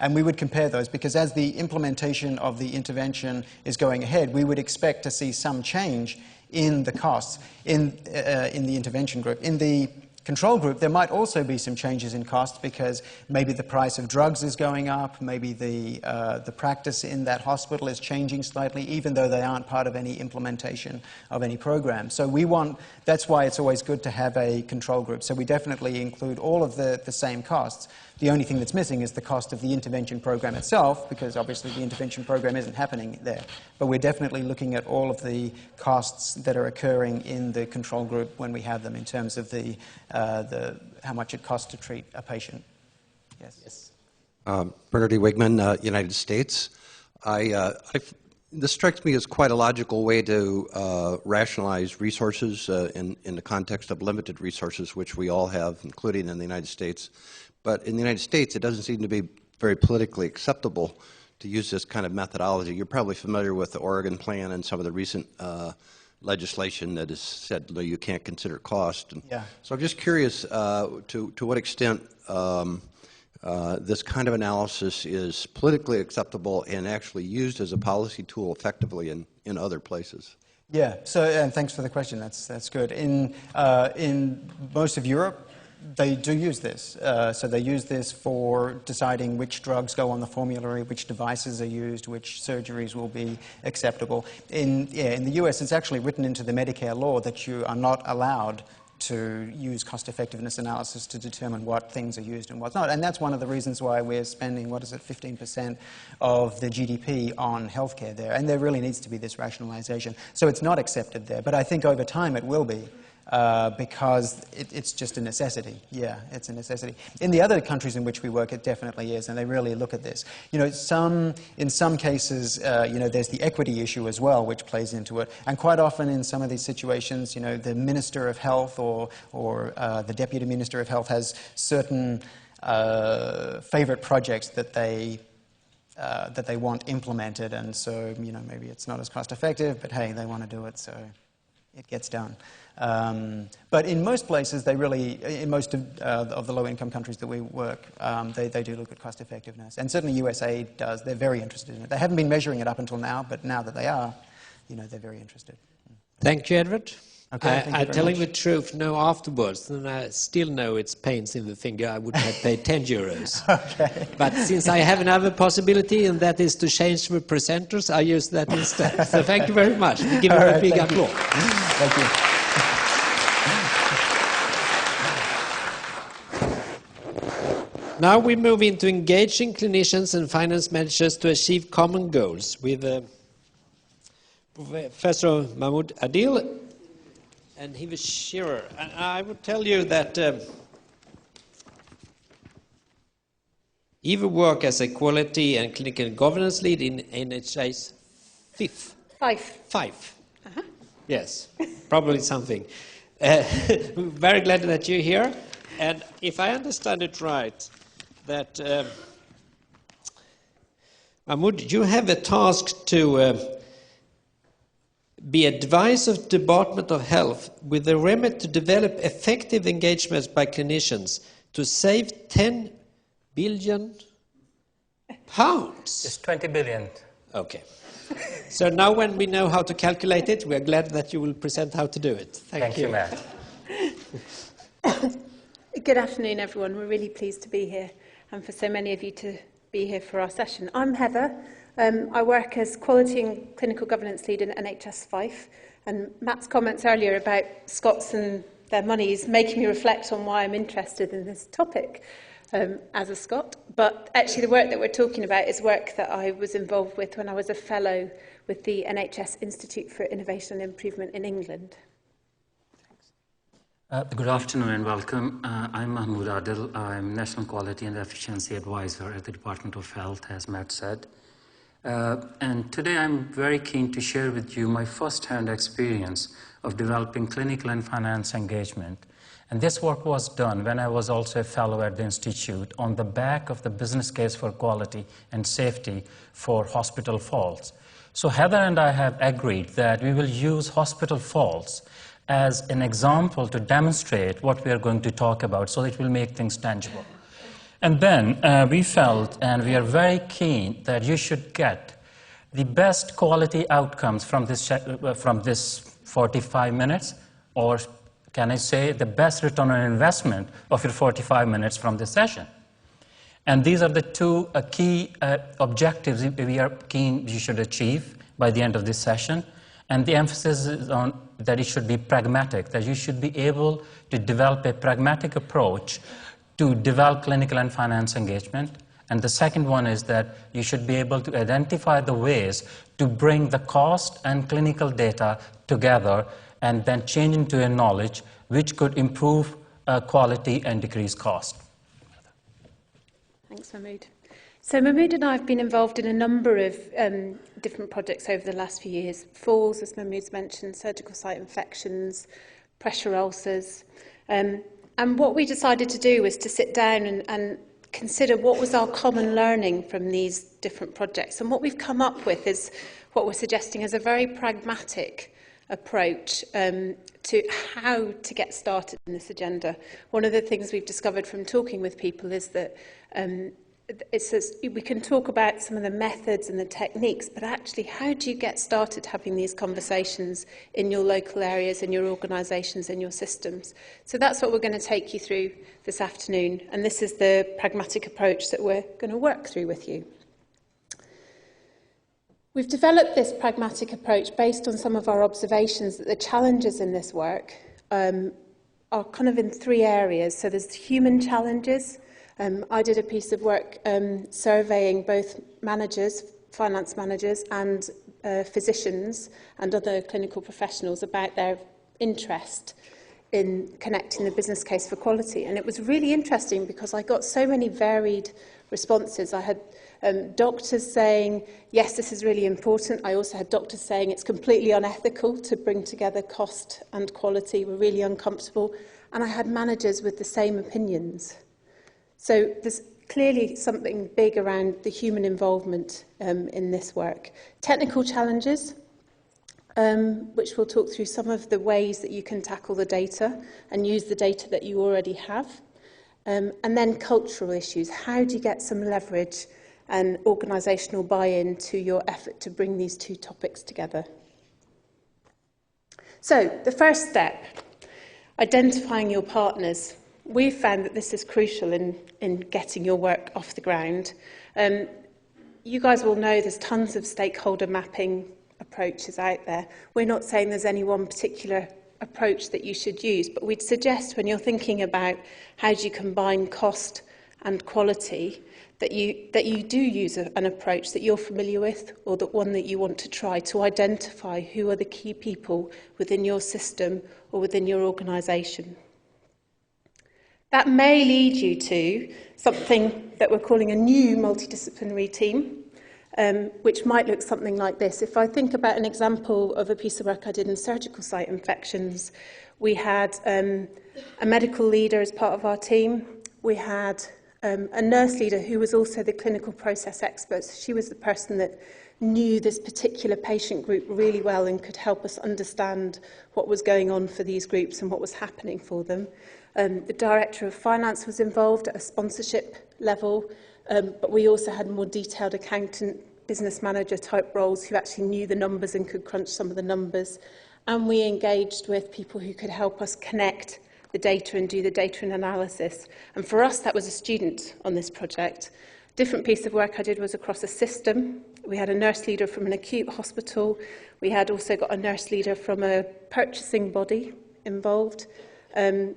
And we would compare those, because as the implementation of the intervention is going ahead, we would expect to see some change in the costs in the intervention group. In the control group, there might also be some changes in costs, because maybe the price of drugs is going up, maybe the practice in that hospital is changing slightly, even though they aren't part of any implementation of any program. So that's why it's always good to have a control group. So we definitely include all of the same costs. The only thing that's missing is the cost of the intervention program itself, because obviously the intervention program isn't happening there. But we're definitely looking at all of the costs that are occurring in the control group when we have them, in terms of how much it costs to treat a patient. Yes. Bernard E. Wigman, United States. This strikes me as quite a logical way to rationalize resources in the context of limited resources, which we all have, including in the United States. But in the United States, it doesn't seem to be very politically acceptable to use this kind of methodology. You're probably familiar with the Oregon plan and some of the recent legislation that has said no, you can't consider cost. And yeah. So I'm just curious to what extent this kind of analysis is politically acceptable and actually used as a policy tool effectively in other places. Yeah, so, and thanks for the question. That's good. In most of Europe, they do use this. So they use this for deciding which drugs go on the formulary, which devices are used, which surgeries will be acceptable. In the US, it's actually written into the Medicare law that you are not allowed to use cost-effectiveness analysis to determine what things are used and what's not. And that's one of the reasons why we're spending, 15% of the GDP on healthcare there. And there really needs to be this rationalization. So it's not accepted there. But I think over time it will be. because it's just a necessity. Yeah, it's a necessity. In the other countries in which we work, it definitely is, and they really look at this. You know, in some cases, you know, there's the equity issue as well, which plays into it. And quite often in some of these situations, you know, the Minister of Health or the Deputy Minister of Health has certain favorite projects that they want implemented, and so, you know, maybe it's not as cost effective, but hey, they want to do it, so it gets done. But in most places, they really, in most of the low-income countries that we work, they do look at cost effectiveness, and certainly USA does. They're very interested in it. They haven't been measuring it up until now, but now that they are, you know, they're very interested. Thank you, Edward. Okay, I'm telling the truth now afterwards, and I still know it's pains in the finger. I would have paid 10 euros. Okay. But since I have another possibility, and that is to change the presenters, I use that instead. So thank you very much. We give her a big applause. Thank you. Now we move into engaging clinicians and finance managers to achieve common goals with Professor Mahmood Adil and he was Shearer. And I would tell you that he will work as a quality and clinical governance lead in NHS Fife. Uh-huh. Yes, probably something. Very glad that you're here. And if I understand it right, that Mahmood, you have a task to be advisor of the Department of Health with the remit to develop effective engagements by clinicians to save 10 billion pounds. It's 20 billion. Okay. So now when we know how to calculate it, we are glad that you will present how to do it. Thank you, Matt. Good afternoon, everyone. We're really pleased to be here and for so many of you to be here for our session. I'm Heather. I work as Quality and Clinical Governance Lead in NHS Fife, and Matt's comments earlier about Scots and their money is making me reflect on why I'm interested in this topic as a Scot. But actually the work that we're talking about is work that I was involved with when I was a fellow with the NHS Institute for Innovation and Improvement in England. Good afternoon and welcome. I'm Mahmood Adil. I'm National Quality and Efficiency Advisor at the Department of Health, as Matt said. And today I'm very keen to share with you my first-hand experience of developing clinical and finance engagement. And this work was done when I was also a fellow at the Institute on the back of the business case for quality and safety for hospital faults. So Heather and I have agreed that we will use hospital faults as an example to demonstrate what we are going to talk about, so it will make things tangible. And then we felt, and we are very keen, that you should get the best quality outcomes from this 45 minutes, or can I say the best return on investment of your 45 minutes from this session. And these are the two key objectives we are keen you should achieve by the end of this session. And the emphasis is on that it should be pragmatic, that you should be able to develop a pragmatic approach to develop clinical and finance engagement. And the second one is that you should be able to identify the ways to bring the cost and clinical data together and then change into a knowledge which could improve quality and decrease cost. Thanks, Mahmood. So Mahmood and I have been involved in a number of different projects over the last few years. Falls, as Mahmood's mentioned, surgical site infections, pressure ulcers. And what we decided to do was to sit down and consider what was our common learning from these different projects. And what we've come up with is what we're suggesting is a very pragmatic approach to how to get started in this agenda. One of the things we've discovered from talking with people is that we can talk about some of the methods and the techniques, but actually how do you get started having these conversations in your local areas, in your organisations, in your systems? So that's what we're going to take you through this afternoon, and this is the pragmatic approach that we're going to work through with you. We've developed this pragmatic approach based on some of our observations that the challenges in this work are kind of in three areas. So there's human challenges. I did a piece of work surveying both managers, finance managers, and physicians and other clinical professionals about their interest in connecting the business case for quality. And it was really interesting because I got so many varied responses. I had doctors saying, yes, this is really important. I also had doctors saying it's completely unethical to bring together cost and quality. We're really uncomfortable. And I had managers with the same opinions. So there's clearly something big around the human involvement in this work. Technical challenges, which we'll talk through some of the ways that you can tackle the data and use the data that you already have. And then cultural issues. How do you get some leverage and organisational buy-in to your effort to bring these two topics together? So, the first step, identifying your partners. We've found that this is crucial in getting your work off the ground. You guys will know there's tons of stakeholder mapping approaches out there. We're not saying there's any one particular approach that you should use, but we'd suggest when you're thinking about how do you combine cost and quality, that you do use an approach that you're familiar with, or that one that you want to try to identify who are the key people within your system or within your organisation. That may lead you to something that we're calling a new multidisciplinary team, which might look something like this. If I think about an example of a piece of work I did in surgical site infections, we had a medical leader as part of our team. We had a nurse leader who was also the clinical process expert. So she was the person that knew this particular patient group really well and could help us understand what was going on for these groups and what was happening for them. The director of finance was involved at a sponsorship level, but we also had more detailed accountant, business manager type roles who actually knew the numbers and could crunch some of the numbers. And we engaged with people who could help us connect the data and do the data analysis. And for us, that was a student on this project. Different piece of work I did was across a system. We had a nurse leader from an acute hospital. We had also got a nurse leader from a purchasing body involved. And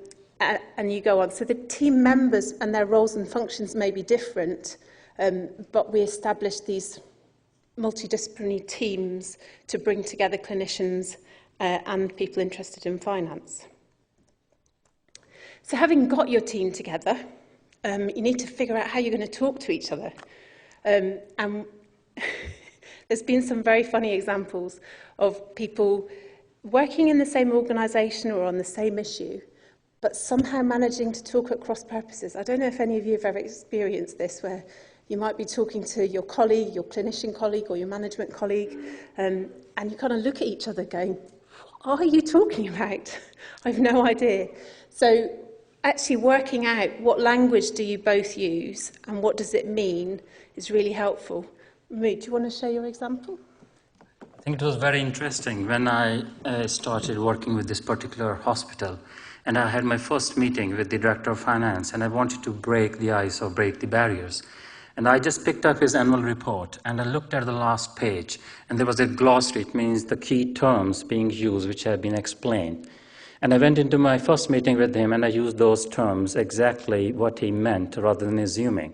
you go on. So the team members and their roles and functions may be different, but we established these multidisciplinary teams to bring together clinicians and people interested in finance. So having got your team together, you need to figure out how you're going to talk to each other. And there's been some very funny examples of people working in the same organisation or on the same issue, but somehow managing to talk at cross purposes. I don't know if any of you have ever experienced this, where you might be talking to your colleague, your clinician colleague, or your management colleague, and you kind of look at each other going, what are you talking about? I've no idea. So actually working out what language do you both use and what does it mean is really helpful. Mahmood, do you want to share your example? I think it was very interesting when I started working with this particular hospital. And I had my first meeting with the director of finance, and I wanted to break the ice or break the barriers. And I just picked up his annual report, and I looked at the last page, and there was a glossary. It means the key terms being used, which have been explained. And I went into my first meeting with him, and I used those terms exactly what he meant, rather than assuming.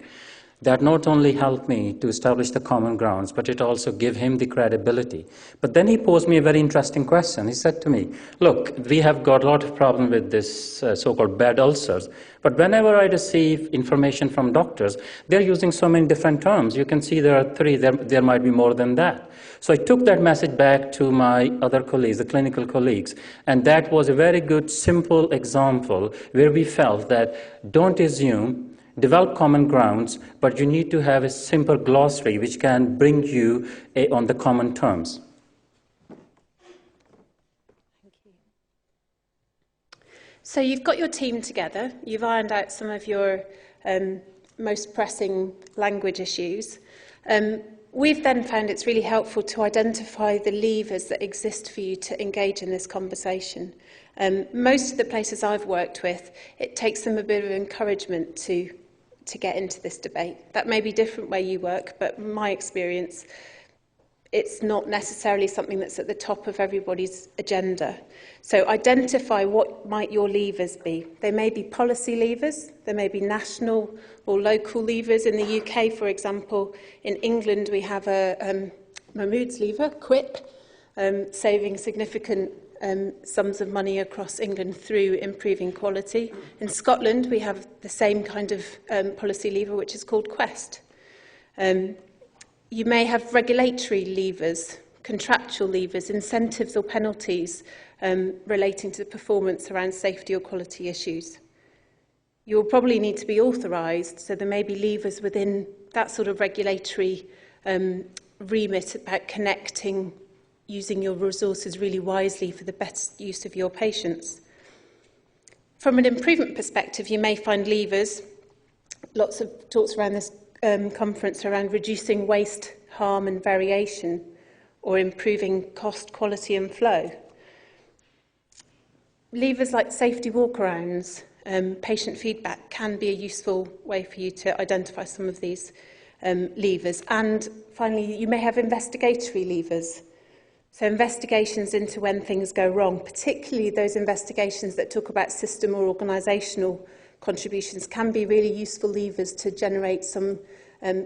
That not only helped me to establish the common grounds, but it also gave him the credibility. But then he posed me a very interesting question. He said to me, look, we have got a lot of problem with this so-called bad ulcers, but whenever I receive information from doctors, they're using so many different terms. You can see there are three, there might be more than that. So I took that message back to my other colleagues, the clinical colleagues, and that was a very good, simple example where we felt that don't assume, develop common grounds, but you need to have a simple glossary which can bring you on the common terms. Thank you. So you've got your team together, you've ironed out some of your most pressing language issues. We've then found it's really helpful to identify the levers that exist for you to engage in this conversation. Most of the places I've worked with, it takes them a bit of encouragement to get into this debate. That may be different where you work, but in my experience, it's not necessarily something that's at the top of everybody's agenda. So identify what might your levers be. They may be policy levers, there may be national or local levers. In the UK, for example, in England we have a Mahmood's lever, QIPP, saving significant sums of money across England through improving quality. In Scotland, we have the same kind of policy lever, which is called Quest. You may have regulatory levers, contractual levers, incentives or penalties relating to performance around safety or quality issues. You'll probably need to be authorised, so there may be levers within that sort of regulatory remit about connecting, using your resources really wisely for the best use of your patients. From an improvement perspective, you may find levers, lots of talks around this conference around reducing waste, harm and variation, or improving cost, quality and flow. Levers like safety walkarounds, patient feedback can be a useful way for you to identify some of these levers. And finally, you may have investigatory levers. So investigations into when things go wrong, particularly those investigations that talk about system or organisational contributions, can be really useful levers to generate some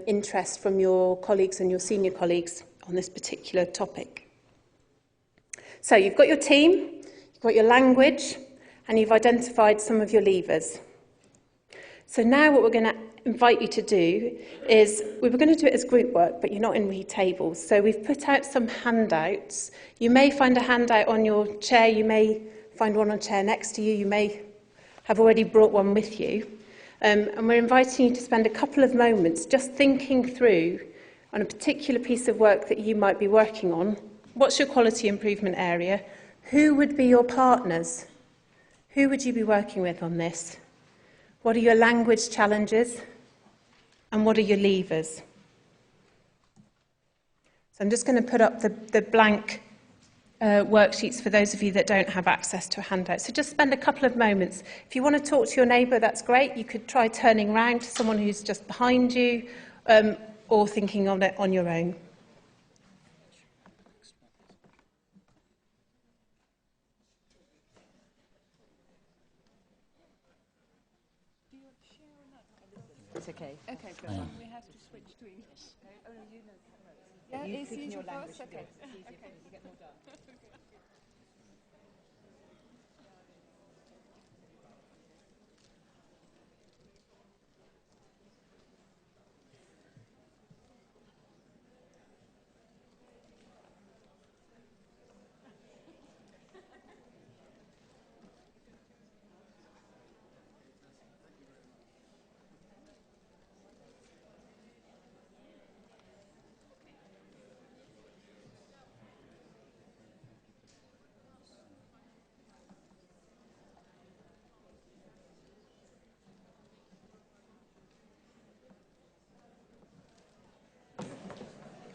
interest from your colleagues and your senior colleagues on this particular topic. So you've got your team, you've got your language, and you've identified some of your levers. So now what we're going to invite you to do is, we were going to do it as group work, but you're not in read tables. So we've put out some handouts. You may find a handout on your chair, you may find one on a chair next to you, you may have already brought one with you. And we're inviting you to spend a couple of moments just thinking through on a particular piece of work that you might be working on. What's your quality improvement area? Who would be your partners? Who would you be working with on this? What are your language challenges? And what are your levers? So I'm just going to put up the blank worksheets for those of you that don't have access to a handout. So just spend a couple of moments. If you want to talk to your neighbour, that's great. You could try turning around to someone who's just behind you, or thinking on it on your own. It's okay. Okay, but we have to switch to English. Oh, no, you know. Yeah, it's easier first. Okay. Okay. You get more done.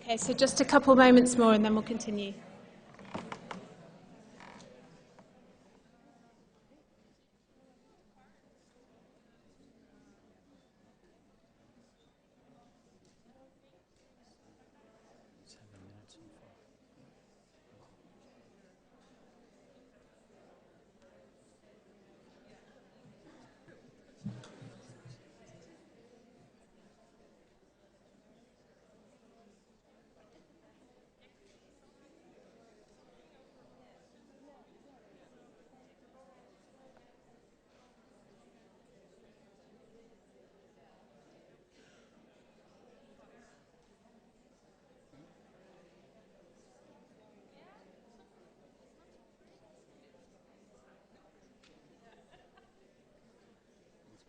Okay, so just a couple moments more and then we'll continue.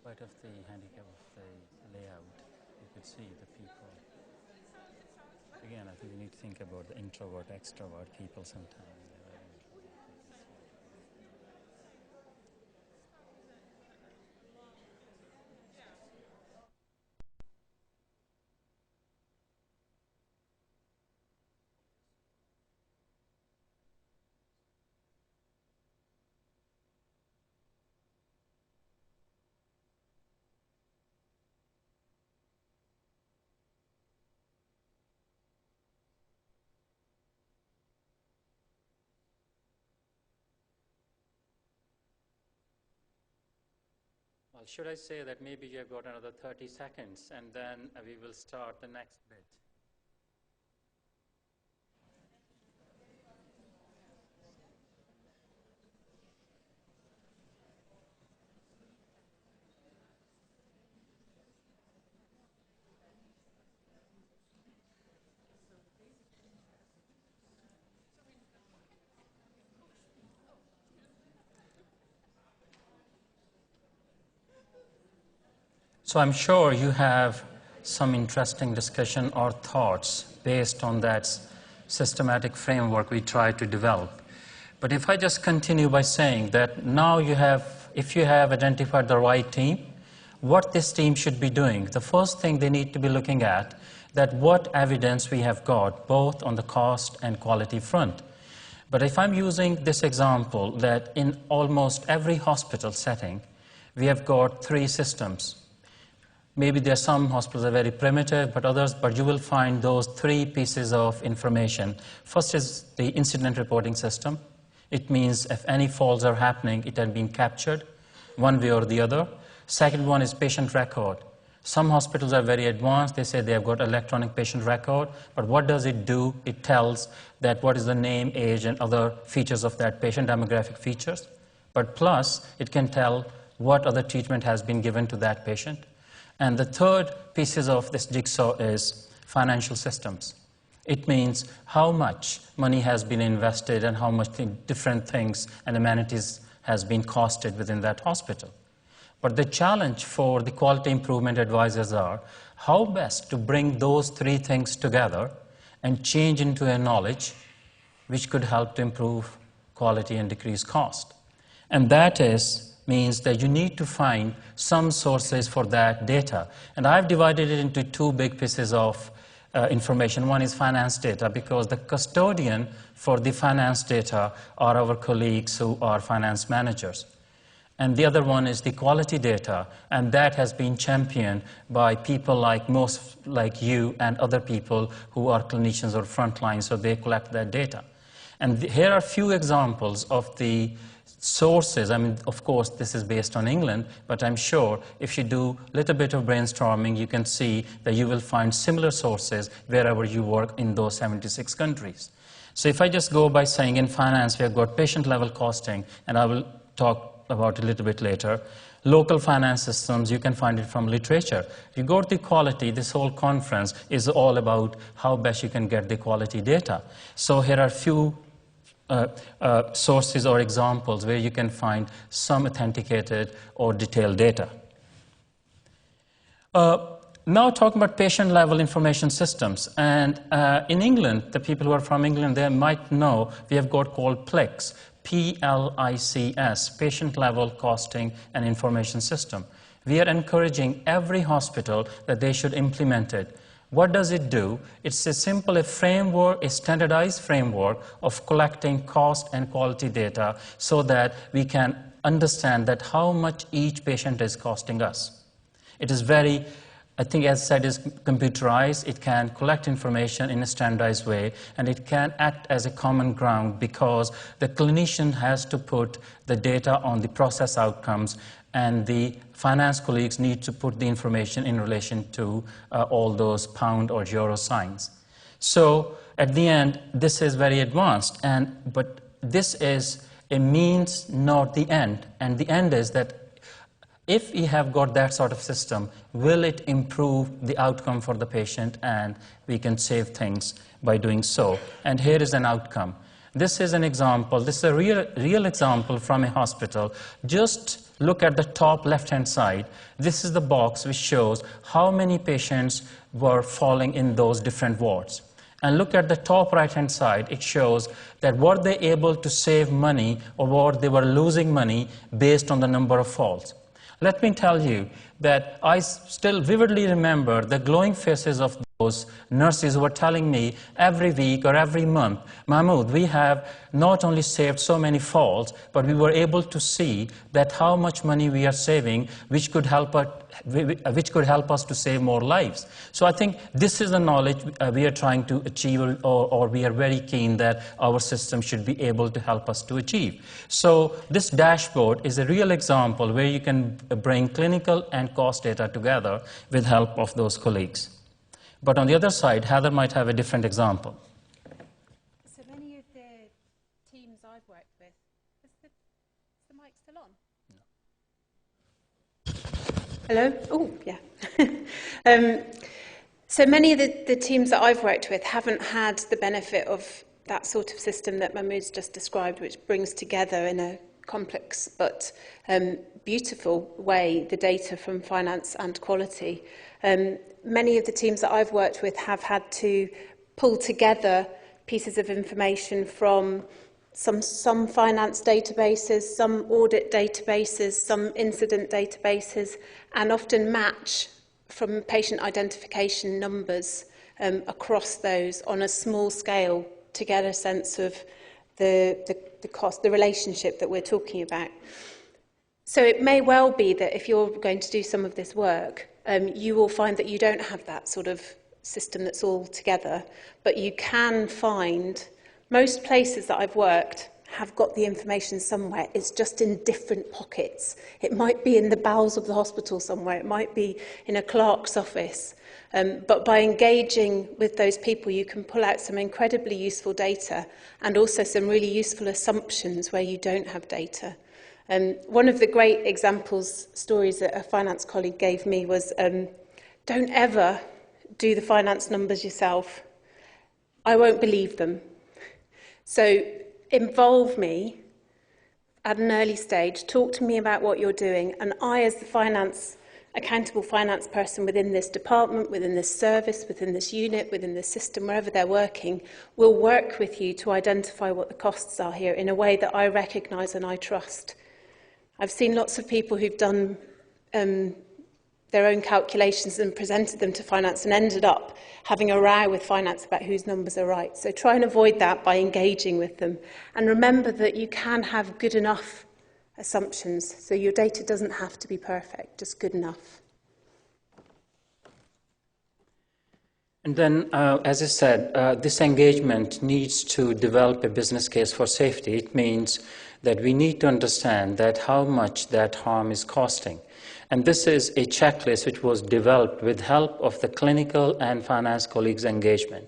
In spite of the handicap of the layout, you could see the people. Again, I think we need to think about the introvert, extrovert people sometimes. Well, should I say that maybe you have got another 30 seconds and then we will start the next bit? So I'm sure you have some interesting discussion or thoughts based on that systematic framework we try to develop. But if I just continue by saying that now if you have identified the right team, what this team should be doing, the first thing they need to be looking at that what evidence we have got, both on the cost and quality front. But if I'm using this example that in almost every hospital setting, we have got 3 systems. Maybe there are some hospitals that are very primitive, but you will find those 3 pieces of information. First is the incident reporting system. It means if any falls are happening, it has been captured one way or the other. Second one is patient record. Some hospitals are very advanced. They say they have got electronic patient record, but what does it do? It tells that what is the name, age, and other features of that patient, demographic features. But plus, it can tell what other treatment has been given to that patient. And the third pieces of this jigsaw is financial systems. It means how much money has been invested and how much different things and amenities has been costed within that hospital. But the challenge for the quality improvement advisors are how best to bring those 3 things together and change into a knowledge which could help to improve quality and decrease cost. And that means that you need to find some sources for that data. And I've divided it into 2 big pieces of information. One is finance data, because the custodian for the finance data are our colleagues who are finance managers. And the other one is the quality data, and that has been championed by people like you and other people who are clinicians or frontline, so they collect that data. And here are a few examples of the sources. I mean, of course, this is based on England, but I'm sure if you do a little bit of brainstorming, you can see that you will find similar sources wherever you work in those 76 countries. So if I just go by saying in finance, we have got patient-level costing, and I will talk about it a little bit later. Local finance systems, you can find it from literature. You go to the quality, this whole conference is all about how best you can get the quality data. So here are a few sources or examples where you can find some authenticated or detailed data. Now talking about patient-level information systems. And in England, the people who are from England, they might know we have got called PLICS, P-L-I-C-S, Patient-Level Costing and Information System. We are encouraging every hospital that they should implement it. What does it do? It's a simple framework, a standardized framework of collecting cost and quality data so that we can understand that how much each patient is costing us. It is very, I think as said, is computerized. It can collect information in a standardized way, and it can act as a common ground because the clinician has to put the data on the process outcomes, and the finance colleagues need to put the information in relation to all those pound or euro signs. So at the end, this is very advanced, but this is a means, not the end. And the end is that if we have got that sort of system, will it improve the outcome for the patient, and we can save things by doing so. And here is an outcome. This is an example. This is a real example from a hospital. Just look at the top left-hand side. This is the box which shows how many patients were falling in those different wards. And look at the top right-hand side. It shows that were they able to save money or were they were losing money based on the number of falls. Let me tell you that I still vividly remember the glowing faces of those nurses who were telling me every week or every month, Mahmood, we have not only saved so many falls, but we were able to see that how much money we are saving, which could help us to save more lives. So I think this is the knowledge we are trying to achieve, or we are very keen that our system should be able to help us to achieve. So this dashboard is a real example where you can bring clinical and cost data together with help of those colleagues. But on the other side, Heather might have a different example. So many of the teams I've worked with, is the mic still on? No. Hello? Oh, yeah. So many of the teams that I've worked with haven't had the benefit of that sort of system that Mahmood's just described, which brings together in a complex but beautiful way the data from finance and quality. Many of the teams that I've worked with have had to pull together pieces of information from some finance databases, some audit databases, some incident databases, and often match from patient identification numbers across those on a small scale to get a sense of the cost, the relationship that we're talking about. So it may well be that if you're going to do some of this work, you will find that you don't have that sort of system that's all together, but you can find most places that I've worked have got the information somewhere. It's just in different pockets. It might be in the bowels of the hospital somewhere. It might be in a clerk's office. But by engaging with those people, you can pull out some incredibly useful data and also some really useful assumptions where you don't have data. One of the great stories that a finance colleague gave me was, don't ever do the finance numbers yourself. I won't believe them. So involve me at an early stage, talk to me about what you're doing, and I, as the accountable finance person within this department, within this service, within this unit, within this system, wherever they're working, will work with you to identify what the costs are here in a way that I recognise and I trust. I've seen lots of people who've done their own calculations and presented them to finance and ended up having a row with finance about whose numbers are right. So try and avoid that by engaging with them. And remember that you can have good enough assumptions, so your data doesn't have to be perfect, just good enough. And then, as I said, this engagement needs to develop a business case for safety. It means that we need to understand that how much that harm is costing. And this is a checklist which was developed with help of the clinical and finance colleagues' engagement.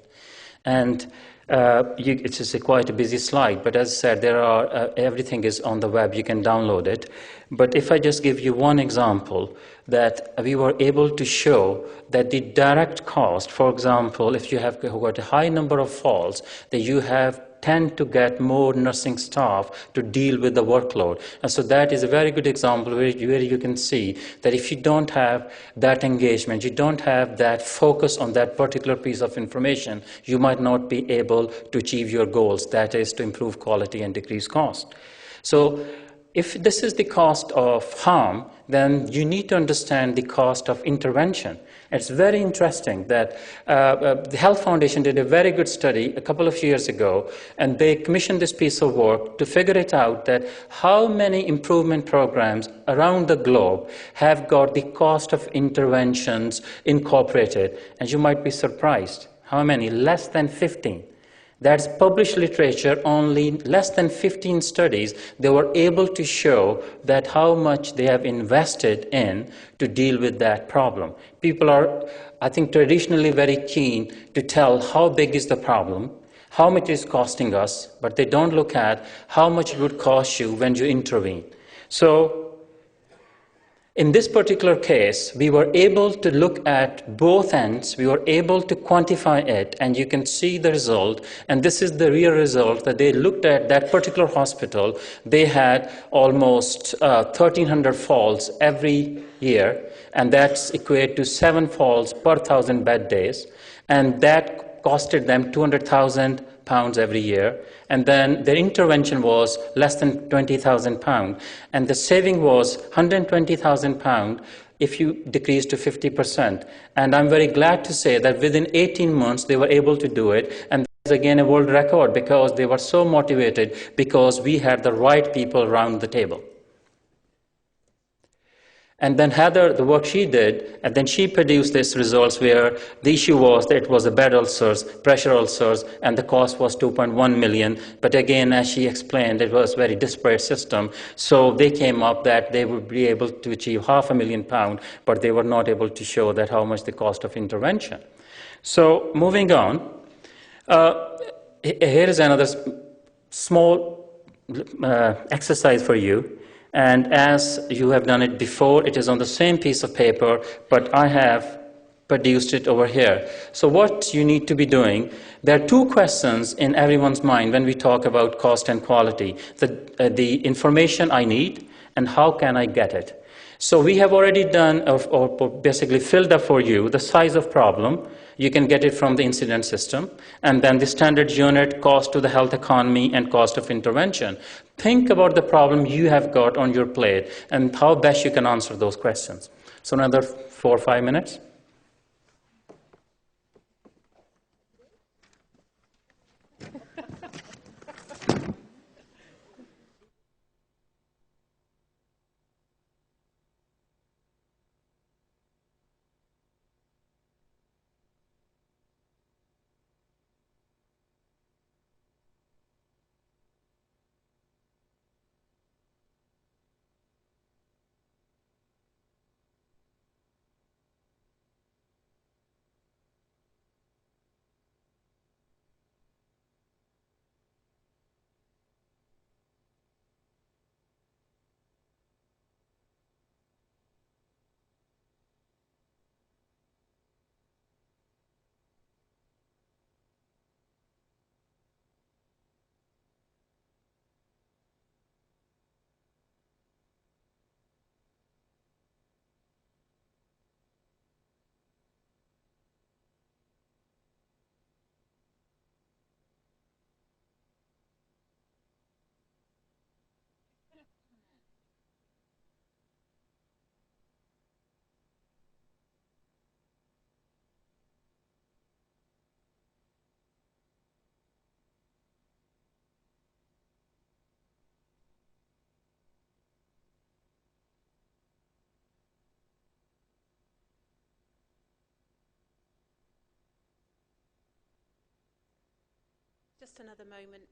And it's just quite a busy slide, but as I said, everything is on the web, you can download it. But if I just give you one example, that we were able to show that the direct cost, for example, if you have got a high number of falls, that you tend to get more nursing staff to deal with the workload. And so that is a very good example where you can see that if you don't have that engagement, you don't have that focus on that particular piece of information, you might not be able to achieve your goals, that is to improve quality and decrease cost. So if this is the cost of harm, then you need to understand the cost of intervention. It's very interesting that the Health Foundation did a very good study a couple of years ago, and they commissioned this piece of work to figure it out that how many improvement programs around the globe have got the cost of interventions incorporated. And you might be surprised. How many? Less than 15. That's published literature, only less than 15 studies, they were able to show that how much they have invested in to deal with that problem. People are, I think, traditionally very keen to tell how big is the problem, how much it is costing us, but they don't look at how much it would cost you when you intervene. So in this particular case, we were able to look at both ends, we were able to quantify it, and you can see the result, and this is the real result, that they looked at that particular hospital. They had almost 1,300 falls every year, and that's equated to 7 falls per 1,000 bed days, and that costed them £200,000 every year, and then their intervention was less than £20,000, and the saving was £120,000 if you decrease to 50%. And I'm very glad to say that within 18 months they were able to do it, and that's again a world record because they were so motivated because we had the right people around the table. And then Heather, the work she did, and then she produced these results where the issue was that it was a bed ulcers, pressure ulcers, and the cost was 2.1 million. But again, as she explained, it was a very disparate system. So they came up that they would be able to achieve £500,000, but they were not able to show that how much the cost of intervention. So moving on, here is another small exercise for you. And as you have done it before, it is on the same piece of paper, but I have produced it over here. So what you need to be doing, there are two questions in everyone's mind when we talk about cost and quality. The information I need and how can I get it? So we have already done, or basically filled up for you, the size of problem. You can get it from the incident system, and then the standard unit, cost to the health economy, and cost of intervention. Think about the problem you have got on your plate and how best you can answer those questions. So another 4 or 5 minutes. Just another moment.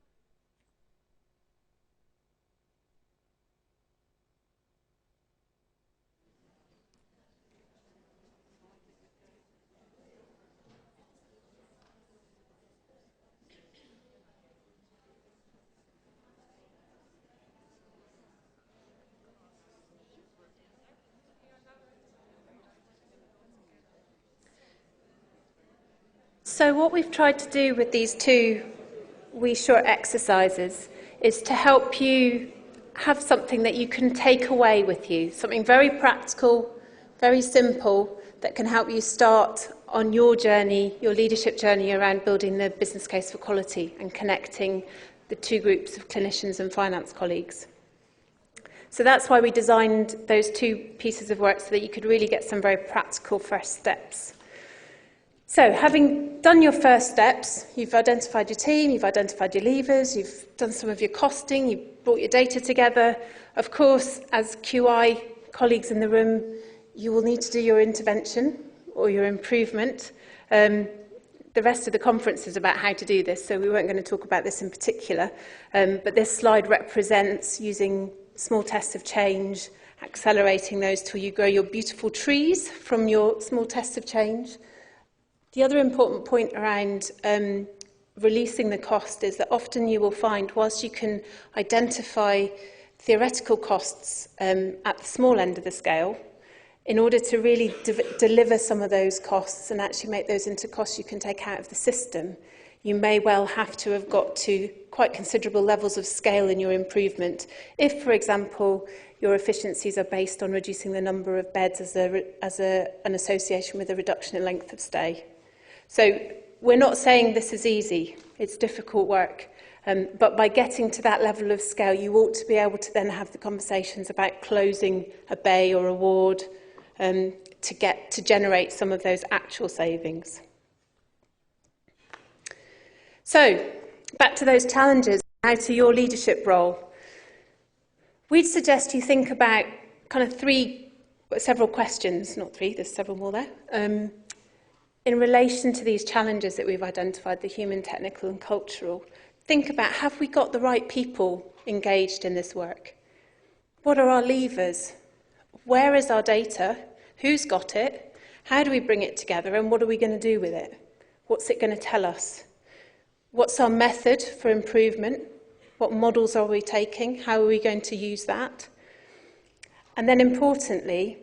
So what we've tried to do with these two short exercises is to help you have something that you can take away with you, something very practical, very simple, that can help you start on your journey, your leadership journey around building the business case for quality and connecting the two groups of clinicians and finance colleagues. So that's why we designed those two pieces of work so that you could really get some very practical first steps. So, having done your first steps, you've identified your team, you've identified your levers, you've done some of your costing, you've brought your data together. Of course, as QI colleagues in the room, you will need to do your intervention or your improvement. The rest of the conference is about how to do this, so we weren't going to talk about this in particular. But this slide represents using small tests of change, accelerating those till you grow your beautiful trees from your small tests of change. The other important point around releasing the cost is that often you will find, whilst you can identify theoretical costs at the small end of the scale, in order to really deliver some of those costs and actually make those into costs you can take out of the system, you may well have to have got to quite considerable levels of scale in your improvement. If, for example, your efficiencies are based on reducing the number of beds as an association with a reduction in length of stay. So we're not saying this is easy, it's difficult work, but by getting to that level of scale, you ought to be able to then have the conversations about closing a bay or a ward to generate some of those actual savings. So, back to those challenges, now to your leadership role. We'd suggest you think about kind of several questions, not three, there's several more there, in relation to these challenges that we've identified, the human, technical and cultural. Think about, have we got the right people engaged in this work? What are our levers? Where is our data? Who's got it? How do we bring it together? And what are we going to do with it? What's it going to tell us? What's our method for improvement? What models are we taking? How are we going to use that? And then importantly,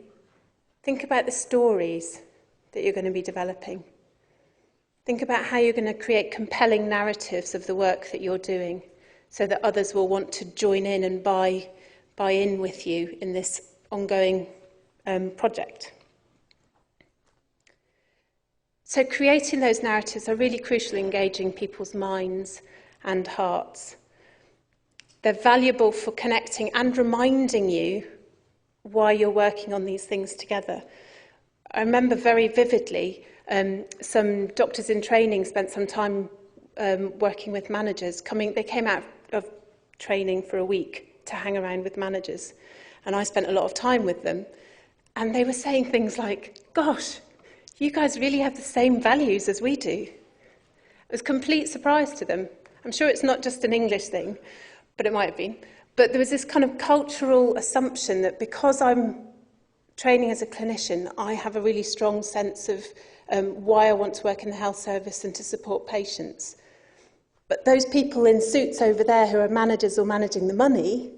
think about the stories. that you're going to be developing. Think about how you're going to create compelling narratives of the work that you're doing so that others will want to join in and buy in with you in this ongoing project. So creating those narratives are really crucial in engaging people's minds and hearts. They're valuable for connecting and reminding you why you're working on these things together. I remember very vividly some doctors in training spent some time working with managers. They came out of training for a week to hang around with managers, and I spent a lot of time with them. And they were saying things like, "Gosh, you guys really have the same values as we do." It was a complete surprise to them. I'm sure it's not just an English thing, but it might have been. But there was this kind of cultural assumption that because I'm training as a clinician, I have a really strong sense of why I want to work in the health service and to support patients. But those people in suits over there who are managers or managing the money,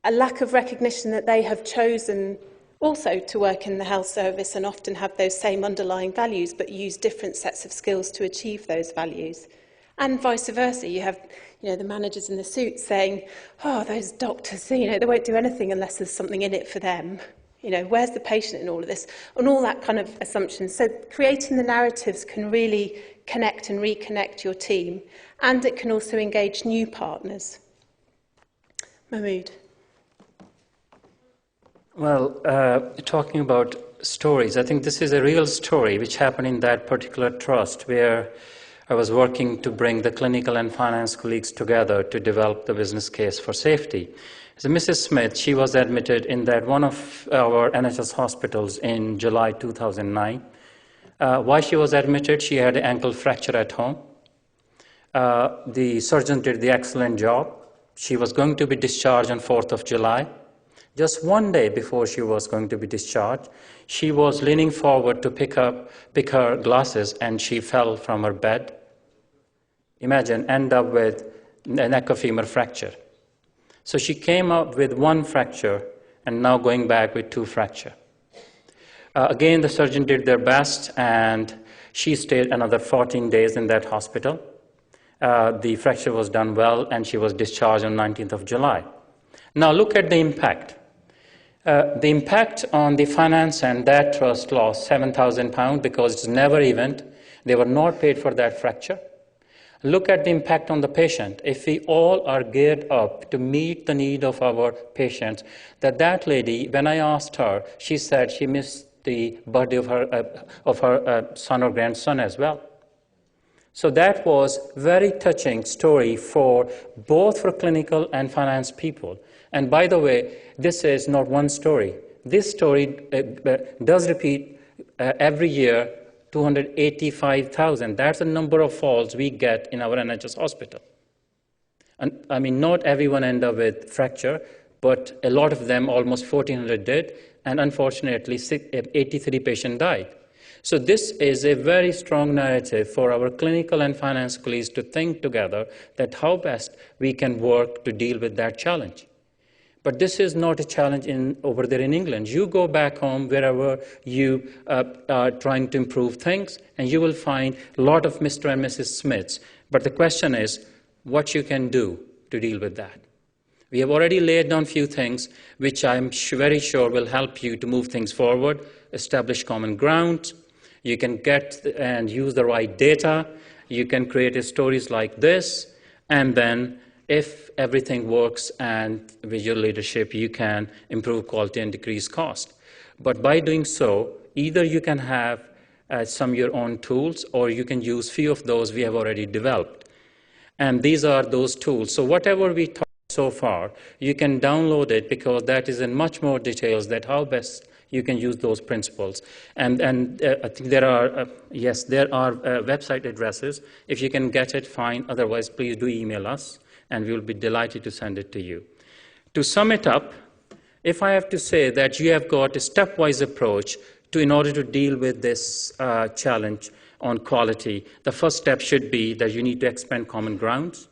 a lack of recognition that they have chosen also to work in the health service and often have those same underlying values but use different sets of skills to achieve those values. And vice versa, you have the managers in the suits saying, "Oh, those doctors, they won't do anything unless there's something in it for them. Where's the patient in all of this?" And all that kind of assumption. So creating the narratives can really connect and reconnect your team, and it can also engage new partners. Mahmood. Well, talking about stories, I think this is a real story which happened in that particular trust where I was working to bring the clinical and finance colleagues together to develop the business case for safety. So Mrs. Smith, she was admitted in that one of our NHS hospitals in July 2009. Why she was admitted? She had an ankle fracture at home. The surgeon did the excellent job. She was going to be discharged on 4th of July. Just one day before she was going to be discharged, she was leaning forward to pick her glasses and she fell from her bed. Imagine, end up with a neck of femur fracture. So she came out with one fracture and now going back with two fractures. Again, the surgeon did their best and she stayed another 14 days in that hospital. The fracture was done well and she was discharged on 19th of July. Now look at the impact. The impact on the finance and that trust lost £7,000 because it's never event. They were not paid for that fracture. Look at the impact on the patient. If we all are geared up to meet the need of our patients, that lady, when I asked her, she said she missed the birthday of her son or grandson as well. So that was very touching story for both for clinical and finance people. And by the way, this is not one story. This story does repeat every year, 285,000. That's the number of falls we get in our NHS hospital. And I mean, not everyone end up with fracture, but a lot of them, almost 1,400 did, and unfortunately, 83 patients died. So this is a very strong narrative for our clinical and finance colleagues to think together that how best we can work to deal with that challenge. But this is not a challenge over there in England. You go back home wherever you are trying to improve things, and you will find a lot of Mr. and Mrs. Smiths. But the question is what you can do to deal with that. We have already laid down a few things which I'm very sure will help you to move things forward, establish common ground. You can get and use the right data. You can create stories like this, and then if everything works and with your leadership, you can improve quality and decrease cost. But by doing so, either you can have some of your own tools, or you can use few of those we have already developed. And these are those tools. So whatever we talked so far, you can download it because that is in much more details that how best you can use those principles. And I think there are, yes, there are website addresses. If you can get it, fine. Otherwise, please do email us, and we will be delighted to send it to you. To sum it up, if I have to say that you have got a stepwise approach in order to deal with this challenge on quality, the first step should be that you need to expand common grounds.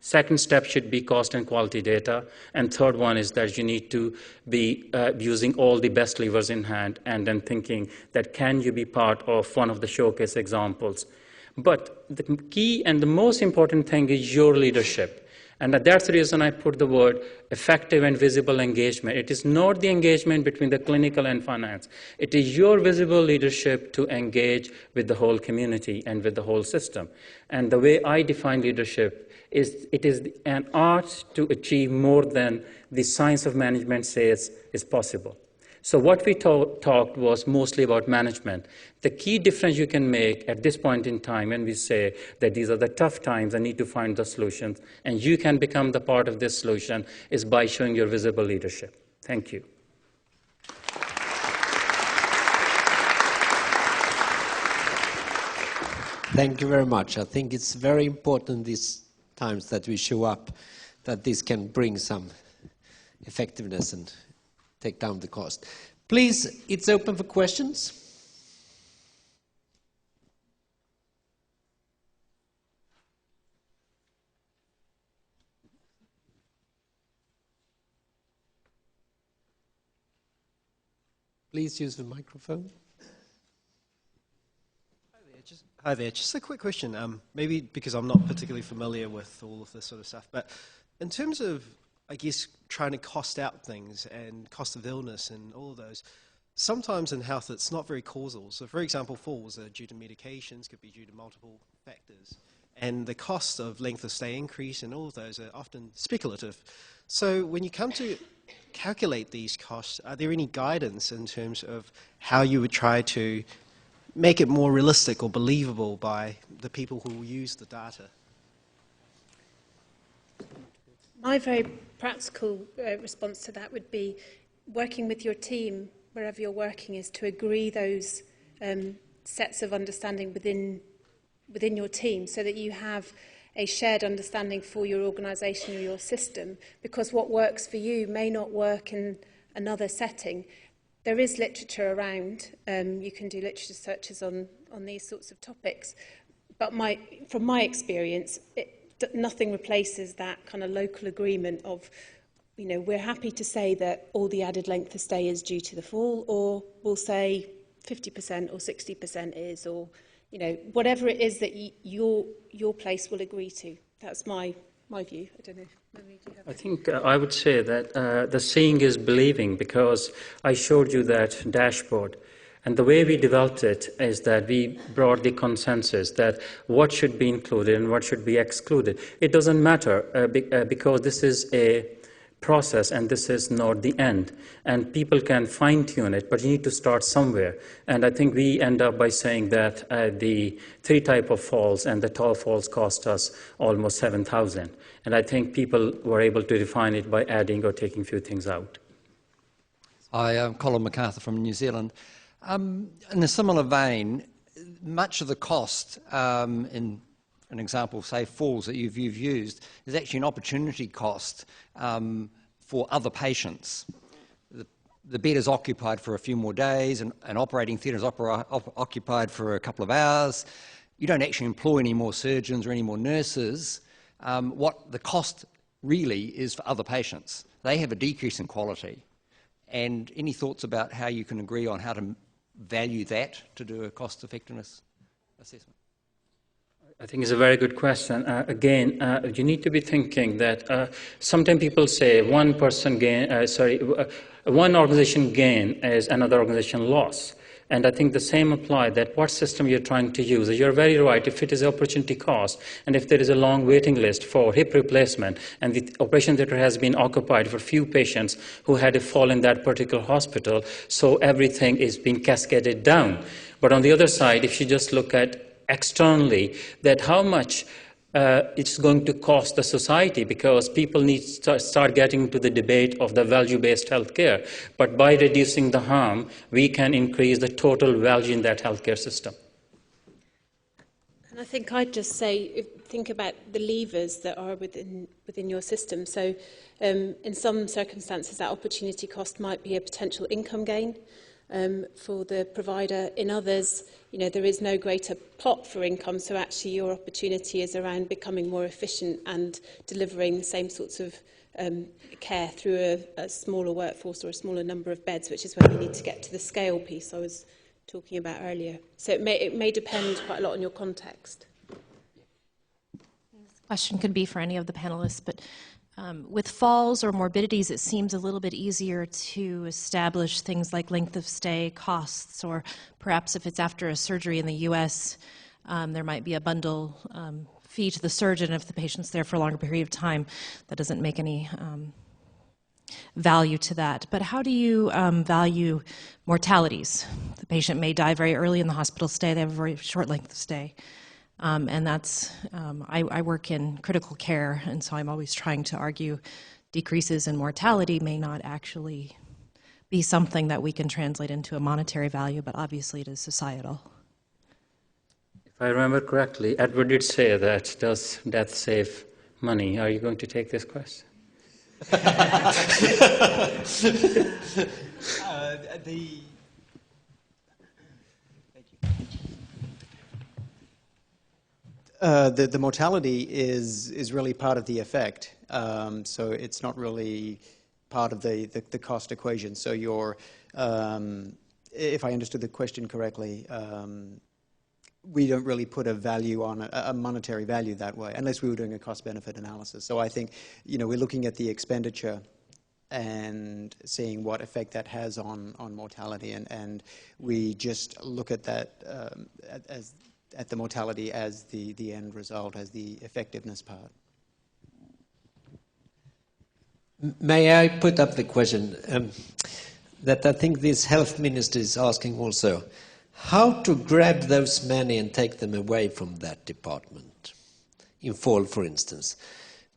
Second step should be cost and quality data. And third one is that you need to be using all the best levers in hand and then thinking that can you be part of one of the showcase examples. But the key and the most important thing is your leadership. And that's the reason I put the word effective and visible engagement. It is not the engagement between the clinical and finance. It is your visible leadership to engage with the whole community and with the whole system. And the way I define leadership is it is an art to achieve more than the science of management says is possible. So what we talked was mostly about management. The key difference you can make at this point in time when we say that these are the tough times and need to find the solutions, and you can become the part of this solution, is by showing your visible leadership. Thank you. Thank you very much. I think it's very important these times that we show up, that this can bring some effectiveness and take down the cost. Please, it's open for questions. Please use the microphone. Hi there, just a quick question. Maybe because I'm not particularly familiar with all of this sort of stuff, but in terms of, I guess, trying to cost out things and cost of illness and all of those, sometimes in health it's not very causal. So for example, falls are due to medications, could be due to multiple factors. And the cost of length of stay increase and all of those are often speculative. So when you come to calculate these costs, are there any guidance in terms of how you would try to make it more realistic or believable by the people who will use the data? My very practical response to that would be working with your team, wherever you're working, is to agree those sets of understanding within your team so that you have a shared understanding for your organisation or your system, because what works for you may not work in another setting. There is literature around. You can do literature searches on these sorts of topics. But from my experience, nothing replaces that kind of local agreement of, you know, we're happy to say that all the added length of stay is due to the fall, or we'll say 50% or 60% is, or, you know, whatever it is that your place will agree to. That's my view. I don't know. I think I would say that the seeing is believing, because I showed you that dashboard. And the way we developed it is that we brought the consensus that what should be included and what should be excluded. It doesn't matter because this is a process and this is not the end. And people can fine-tune it, but you need to start somewhere. And I think we end up by saying that the 3 type of falls and the tall falls cost us almost 7,000. And I think people were able to define it by adding or taking a few things out. Hi, I'm Colin MacArthur from New Zealand. In a similar vein, much of the cost in an example, say, falls that you've used, is actually an opportunity cost for other patients. The bed is occupied for a few more days, and an operating theatre is occupied for a couple of hours. You don't actually employ any more surgeons or any more nurses. What the cost really is for other patients. They have a decrease in quality. And any thoughts about how you can agree on how to value that to do a cost effectiveness assessment? I think it's a very good question. Again, you need to be thinking that sometimes people say one organization gain is another organization loss. And I think the same apply that what system you're trying to use. You're very right. If it is opportunity cost, and if there is a long waiting list for hip replacement, and the operation theater has been occupied for few patients who had a fall in that particular hospital, so everything is being cascaded down. But on the other side, if you just look at externally, that how much it's going to cost the society, because people need to start getting to the debate of the value-based healthcare. But by reducing the harm, we can increase the total value in that healthcare system. And I think I'd just say, think about the levers that are within your system. So in some circumstances, that opportunity cost might be a potential income gain. for the provider. In others, there is no greater pot for income, so actually your opportunity is around becoming more efficient and delivering the same sorts of care through a smaller workforce or a smaller number of beds, which is where we need to get to the scale piece I was talking about earlier. So it may depend quite a lot on your context. This question could be for any of the panelists, but with falls or morbidities, it seems a little bit easier to establish things like length of stay, costs, or perhaps if it's after a surgery in the U.S., there might be a bundle fee to the surgeon if the patient's there for a longer period of time. That doesn't make any value to that. But how do you value mortalities? The patient may die very early in the hospital stay. They have a very short length of stay. And that's, I work in critical care, and so I'm always trying to argue decreases in mortality may not actually be something that we can translate into a monetary value, but obviously it is societal. If I remember correctly, Edward did say that, does death save money? Are you going to take this question? The mortality is really part of the effect, so it's not really part of the cost equation. So if I understood the question correctly, we don't really put a value on a monetary value that way, unless we were doing a cost-benefit analysis. So I think, we're looking at the expenditure and seeing what effect that has on mortality, and we just look at that at the mortality as the end result, as the effectiveness part. May I put up the question that I think this health minister is asking also? How to grab those money and take them away from that department, in fall, for instance?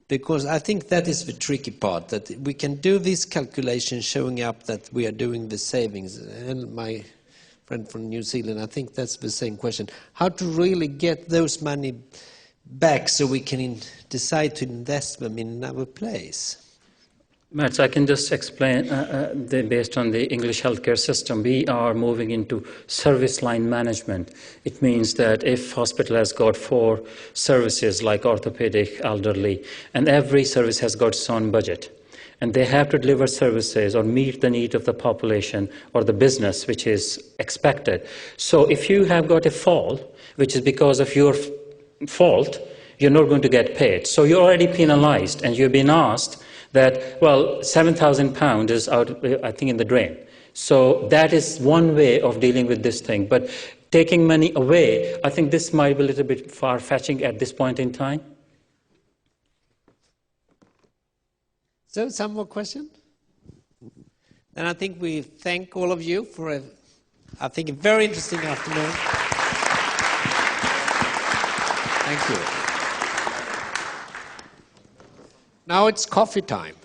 Because I think that is the tricky part, that we can do this calculation showing up that we are doing the savings. And my friend from New Zealand, I think that's the same question. How to really get those money back so we can decide to invest them in another place? Mats, I can just explain, based on the English healthcare system, we are moving into service line management. It means that if hospital has got 4 services like orthopedic, elderly, and every service has got its own budget, and they have to deliver services or meet the need of the population or the business which is expected. So if you have got a fall, which is because of your fault, you're not going to get paid. So you're already penalized, and you've been asked that, well, £7,000 is out, I think, in the drain. So that is one way of dealing with this thing. But taking money away, I think this might be a little bit far-fetching at this point in time. So, some more questions? And I think we thank all of you for a very interesting afternoon. Thank you. Now it's coffee time.